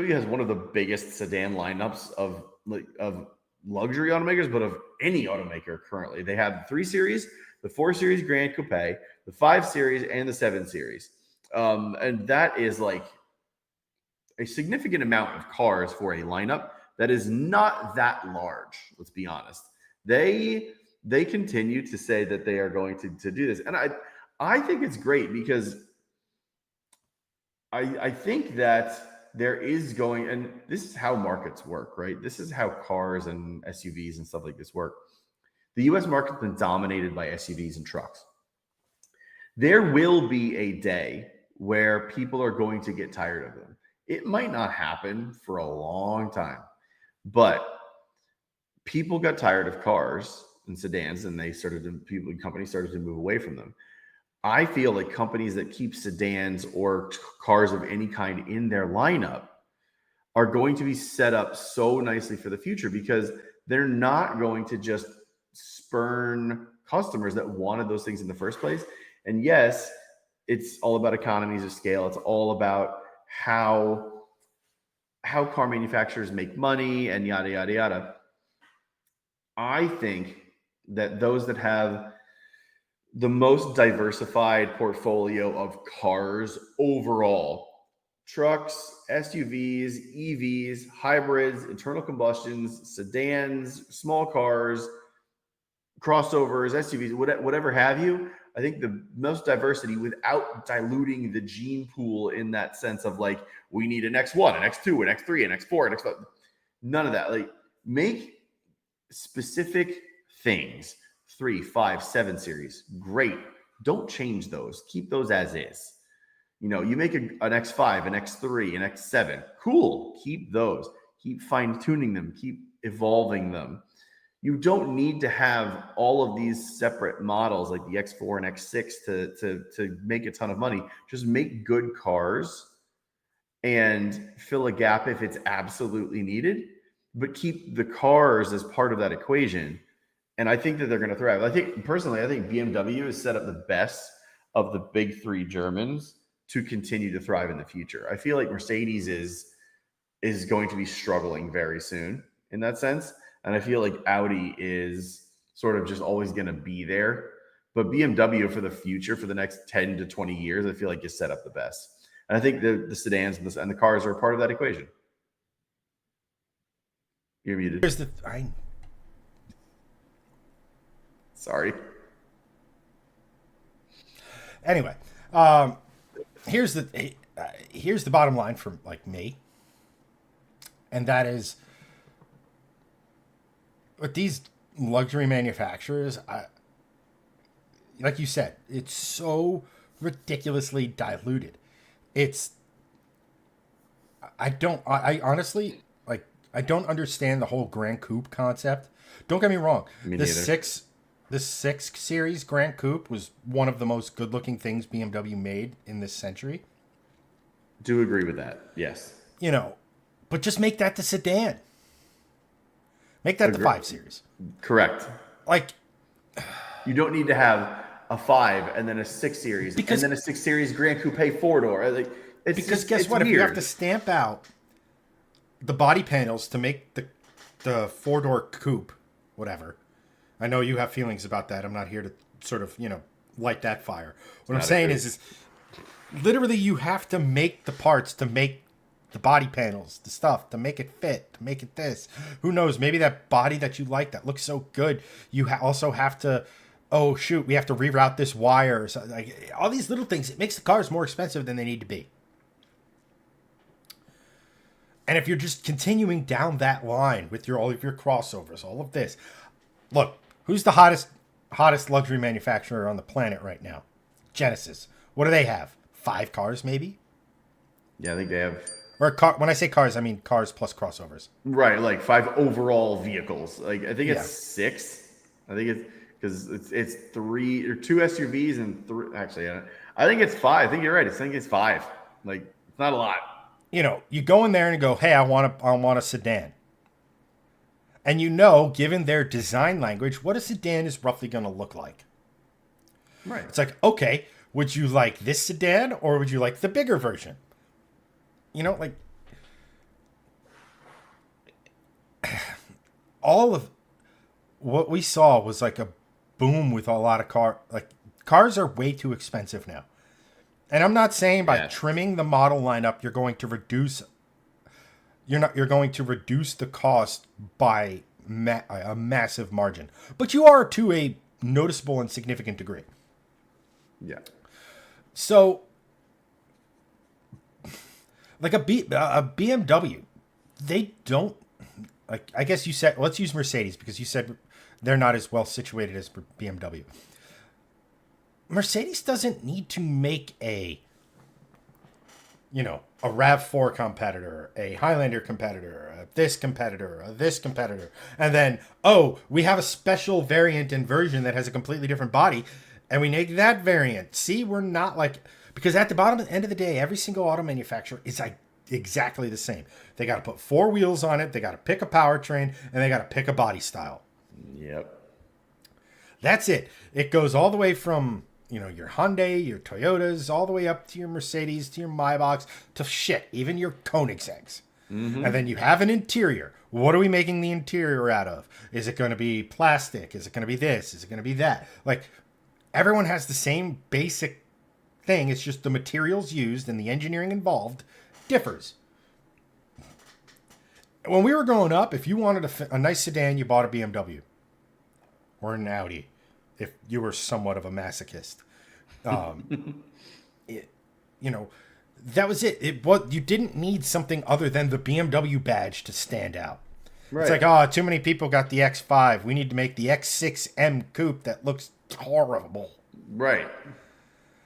has one of the biggest sedan lineups of luxury automakers, but of any automaker currently. They have the 3 Series, the 4 Series Grand Coupe, the 5 Series, and the 7 Series. And that is a significant amount of cars for a lineup that is not that large, let's be honest. They continue to say that they are going to do this. And I think it's great because I think that there is going, and this is how markets work, right? This is how cars and SUVs and stuff like this work. The US market's been dominated by SUVs and trucks. There will be a day where people are going to get tired of them. It might not happen for a long time, but people got tired of cars and sedans and companies started to move away from them. I feel like companies that keep sedans or cars of any kind in their lineup are going to be set up so nicely for the future because they're not going to just spurn customers that wanted those things in the first place. And yes, it's all about economies of scale. It's all about how car manufacturers make money and yada, yada, yada. I think that those that have the most diversified portfolio of cars overall, trucks, SUVs, EVs, hybrids, internal combustions, sedans, small cars, crossovers, SUVs, whatever have you. I think the most diversity without diluting the gene pool in that sense of we need an X1, an X2, an X3, an X4, an X5. None of that. Make specific things. 3, 5, 7 Series. Great. Don't change those. Keep those as is. You make an X5, an X3, an X7. Cool. Keep those. Keep fine-tuning them. Keep evolving them. You don't need to have all of these separate models like the X4 and X6 to make a ton of money. Just make good cars and fill a gap if it's absolutely needed, but keep the cars as part of that equation And I think that they're going to thrive. I think BMW has set up the best of the big three Germans to continue to thrive in the future. I feel like Mercedes is going to be struggling very soon in that sense. And I feel like Audi is sort of just always going to be there. But BMW for the future, for the next 10 to 20 years, I feel like is set up the best. And I think the sedans and the cars are a part of that equation. You're muted. Sorry. Anyway, here's the bottom line from like me, and that is, with these luxury manufacturers, like you said, it's so ridiculously diluted. I honestly, like, I don't understand the whole Grand Coupe concept. Don't get me wrong. The 6 Series Grand Coupe was one of the most good-looking things BMW made in this century. Do agree with that. Yes. You know, but just make that the sedan. Make that the 5 Series. Correct. Like, you don't need to have a 5 and then a 6 Series and then a 6 Series Grand Coupe 4-door. Like, guess what? Weird. If you have to stamp out the body panels to make the 4-door coupe, whatever. I know you have feelings about that. I'm not here to sort of, light that fire. What I'm saying is literally you have to make the parts to make the body panels, the stuff, to make it fit, to make it this. Who knows? Maybe that body that you like that looks so good, you also have to, oh, shoot, we have to reroute this wire. So, like, all these little things, it makes the cars more expensive than they need to be. And if you're just continuing down that line with all of your crossovers, all of this, look, who's the hottest luxury manufacturer on the planet right now? Genesis. What do they have? 5 cars, maybe? Yeah, I think they have. Or when I say cars, I mean cars plus crossovers. Right, like 5 overall vehicles. Like I think it's 6. I think it's because it's 3 or 2 SUVs and 3. Actually, I think it's 5. I think you're right. I think it's 5. Like it's not a lot. You go in there and go, hey, I want a sedan. And given their design language, what a sedan is roughly going to look like. Right. It's like, okay, would you like this sedan or would you like the bigger version? Like all of what we saw was like a boom with a lot of cars are way too expensive now. And I'm not saying by trimming the model lineup you're going to reduce the cost by a massive margin, but you are to a noticeable and significant degree. Yeah. So, like a BMW, they don't like. I guess you said let's use Mercedes because you said they're not as well situated as BMW. Mercedes doesn't need to make a RAV4 competitor, a Highlander competitor, this competitor, this competitor. And then, we have a special variant and version that has a completely different body, and we make that variant. See, we're not because at the end of the day, every single auto manufacturer is exactly the same. They got to put 4 wheels on it, they got to pick a powertrain, and they got to pick a body style. Yep. That's it. It goes all the way from your Hyundai, your Toyotas, all the way up to your Mercedes, to your Maybachs, to even your Koenigseggs. Mm-hmm. And then you have an interior. What are we making the interior out of? Is it going to be plastic? Is it going to be this? Is it going to be that? Like, everyone has the same basic thing. It's just the materials used and the engineering involved differs. When we were growing up, if you wanted a nice sedan, you bought a BMW or an Audi. If you were somewhat of a masochist, that was it. You didn't need something other than the BMW badge to stand out. Right. It's like, too many people got the X5. We need to make the X6M coupe that looks horrible. Right.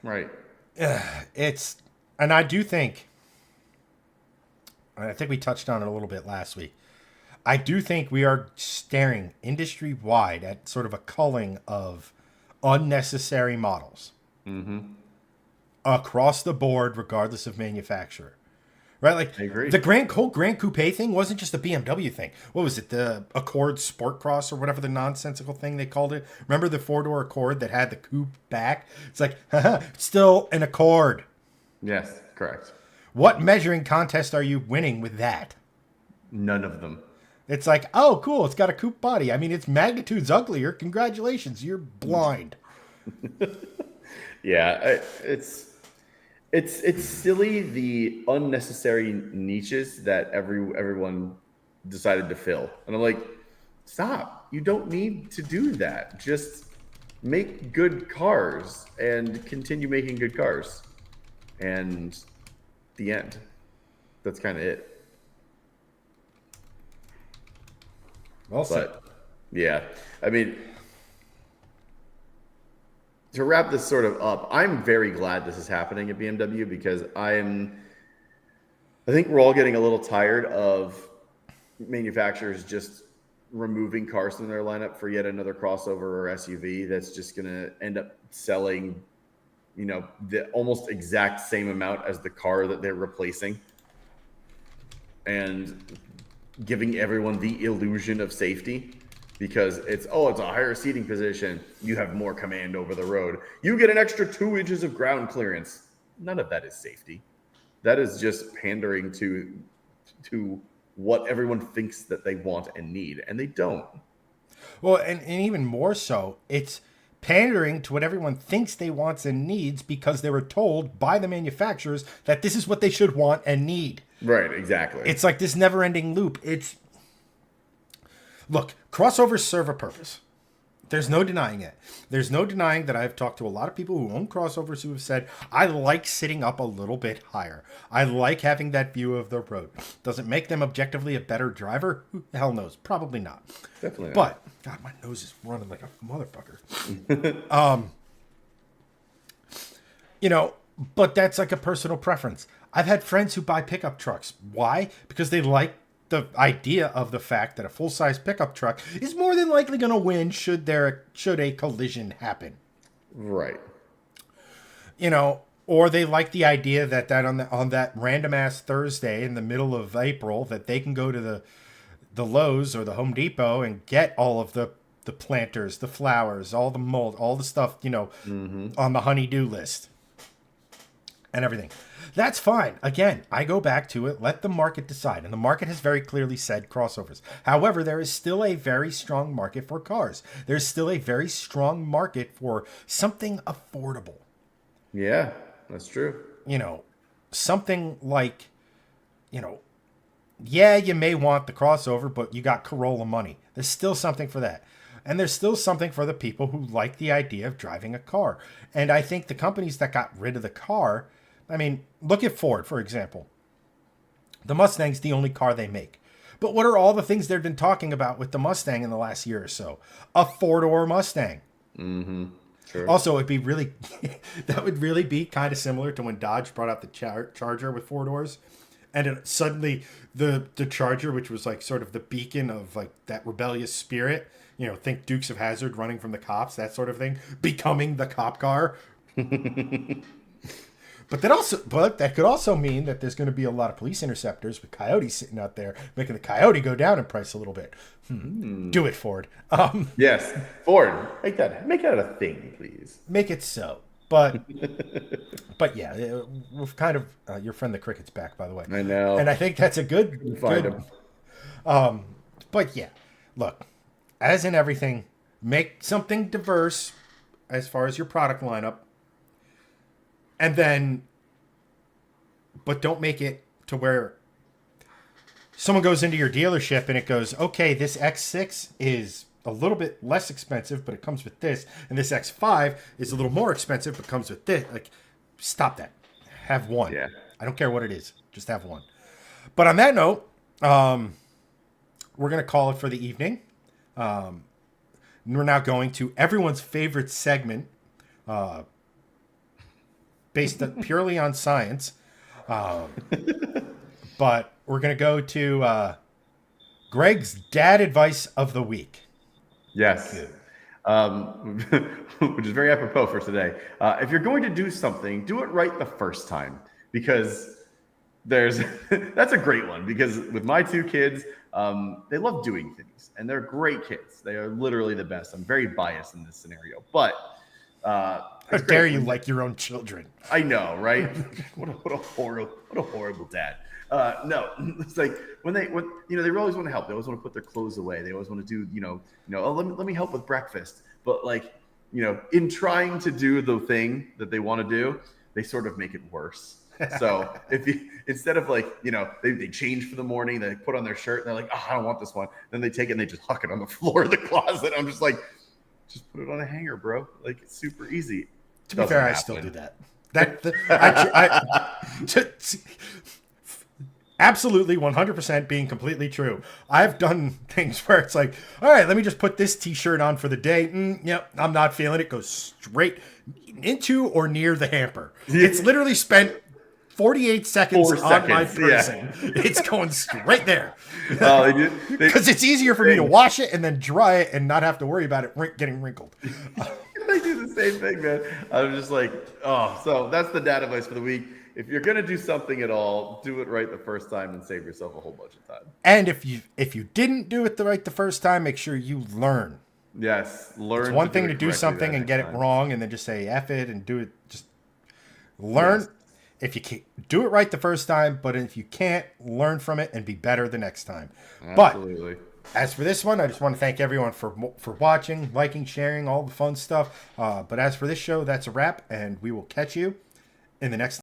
And I do think, and I think we touched on it a little bit last week. I do think we are staring industry-wide at sort of a culling of unnecessary models across the board, regardless of manufacturer. right? Like I agree. the whole Grand Coupe thing wasn't just a BMW thing. What was it? The Accord Sport Cross or whatever the nonsensical thing they called it. Remember the four-door Accord that had the coupe back? It's like, haha, still an Accord. Yes, correct. What measuring contest are you winning with that? None of them. It's like, oh, cool, it's got a coupe body. I mean, its magnitude's uglier. Congratulations, you're blind. Yeah, it's silly the unnecessary niches that everyone decided to fill, and I'm like, stop! You don't need to do that. Just make good cars and continue making good cars, and the end. That's kind of it. Well said. But yeah, I mean, to wrap this sort of up, I'm very glad this is happening at BMW because I think we're all getting a little tired of manufacturers just removing cars from their lineup for yet another crossover or SUV that's just going to end up selling, the almost exact same amount as the car that they're replacing, and giving everyone the illusion of safety because it's a higher seating position. You have more command over the road. You get an extra 2 inches of ground clearance. None of that is safety. That is just pandering to what everyone thinks that they want and need, and they don't. Well, and even more so, it's pandering to what everyone thinks they wants and needs because they were told by the manufacturers that this is what they should want and need. Right, exactly. It's like this never-ending loop. Look, crossovers serve a purpose. There's no denying it. There's no denying that I've talked to a lot of people who own crossovers who have said, I like sitting up a little bit higher. I like having that view of the road. Does it make them objectively a better driver? Who the hell knows? Probably not. Definitely not. But, God, my nose is running like a motherfucker. But that's like a personal preference. I've had friends who buy pickup trucks. Why? Because they like the idea of the fact that a full-size pickup truck is more than likely going to win should a collision happen. Right. Or they like the idea that on that random ass Thursday in the middle of April that they can go to the Lowe's or the Home Depot and get all of the planters, the flowers, all the mold, all the stuff, on the honey-do list and everything. That's fine. Again, I go back to it. Let the market decide. And the market has very clearly said crossovers. However, there is still a very strong market for cars. There's still a very strong market for something affordable. Yeah, that's true. Something like, yeah, you may want the crossover, but you got Corolla money. There's still something for that. And there's still something for the people who like the idea of driving a car. And I think the companies that got rid of the car, I mean, look at Ford, for example. The Mustang's the only car they make. But what are all the things they've been talking about with the Mustang in the last year or so? A four-door Mustang. Mm-hmm. Sure. Also, it'd be really, that would really be kind of similar to when Dodge brought out the Charger with four doors. And suddenly the Charger, which was like sort of the beacon of like that rebellious spirit, think Dukes of Hazzard running from the cops, that sort of thing, becoming the cop car. But that could also mean that there's going to be a lot of police interceptors with coyotes sitting out there, making the coyote go down in price a little bit. Do it, Ford. Yes, Ford, make that a thing, please. Make it so. But yeah, we've kind of your friend the Cricket's back, by the way. I know, and I think that's a good. Find him. But yeah, look, as in everything, make something diverse as far as your product lineup. And then, but don't make it to where someone goes into your dealership and it goes, okay, this X6 is a little bit less expensive, but it comes with this. And this X5 is a little more expensive, but comes with this. Like, stop that. Have one. Yeah. I don't care what it is. Just have one. But on that note, we're going to call it for the evening. We're now going to everyone's favorite segment, based purely on science. But we're going to go to Greg's dad advice of the week. Yes. Which is very apropos for today. If you're going to do something, do it right the first time. Because There's that's a great one because with my two kids, they love doing things and they're great kids. They are literally the best. I'm very biased in this scenario, but How dare you like your own children? I know, right? what a horrible dad. No, it's like when they always want to help. They always want to put their clothes away. They always want to do oh, let me help with breakfast. But like in trying to do the thing that they want to do, they sort of make it worse. So if you instead of like they change for the morning, they put on their shirt, and they're like, oh, I don't want this one. Then they take it and they just huck it on the floor of the closet. I'm just like, just put it on a hanger, bro. Like it's super easy. To be fair, I still do that. Absolutely 100% being completely true. I've done things where it's like, all right, let me just put this t-shirt on for the day. Yep, I'm not feeling it. Goes straight into or near the hamper. It's literally spent 48 seconds on my person. Yeah. It's going straight there. Because it's easier for me to wash it and then dry it and not have to worry about it getting wrinkled. They do the same thing, man. I'm just like, oh, so that's the dad advice for the week. If you're gonna do something at all, do it right the first time and save yourself a whole bunch of time. And if you didn't do it right the first time, make sure you learn. Yes, learn. It's one thing to do something and get it wrong and then just say F it and do it. Just learn. Yes. If you can't do it right the first time, but if you can't, learn from it and be better the next time. Absolutely. But as for this one, I just want to thank everyone for watching, liking, sharing, all the fun stuff. But as for this show, that's a wrap, and we will catch you in the next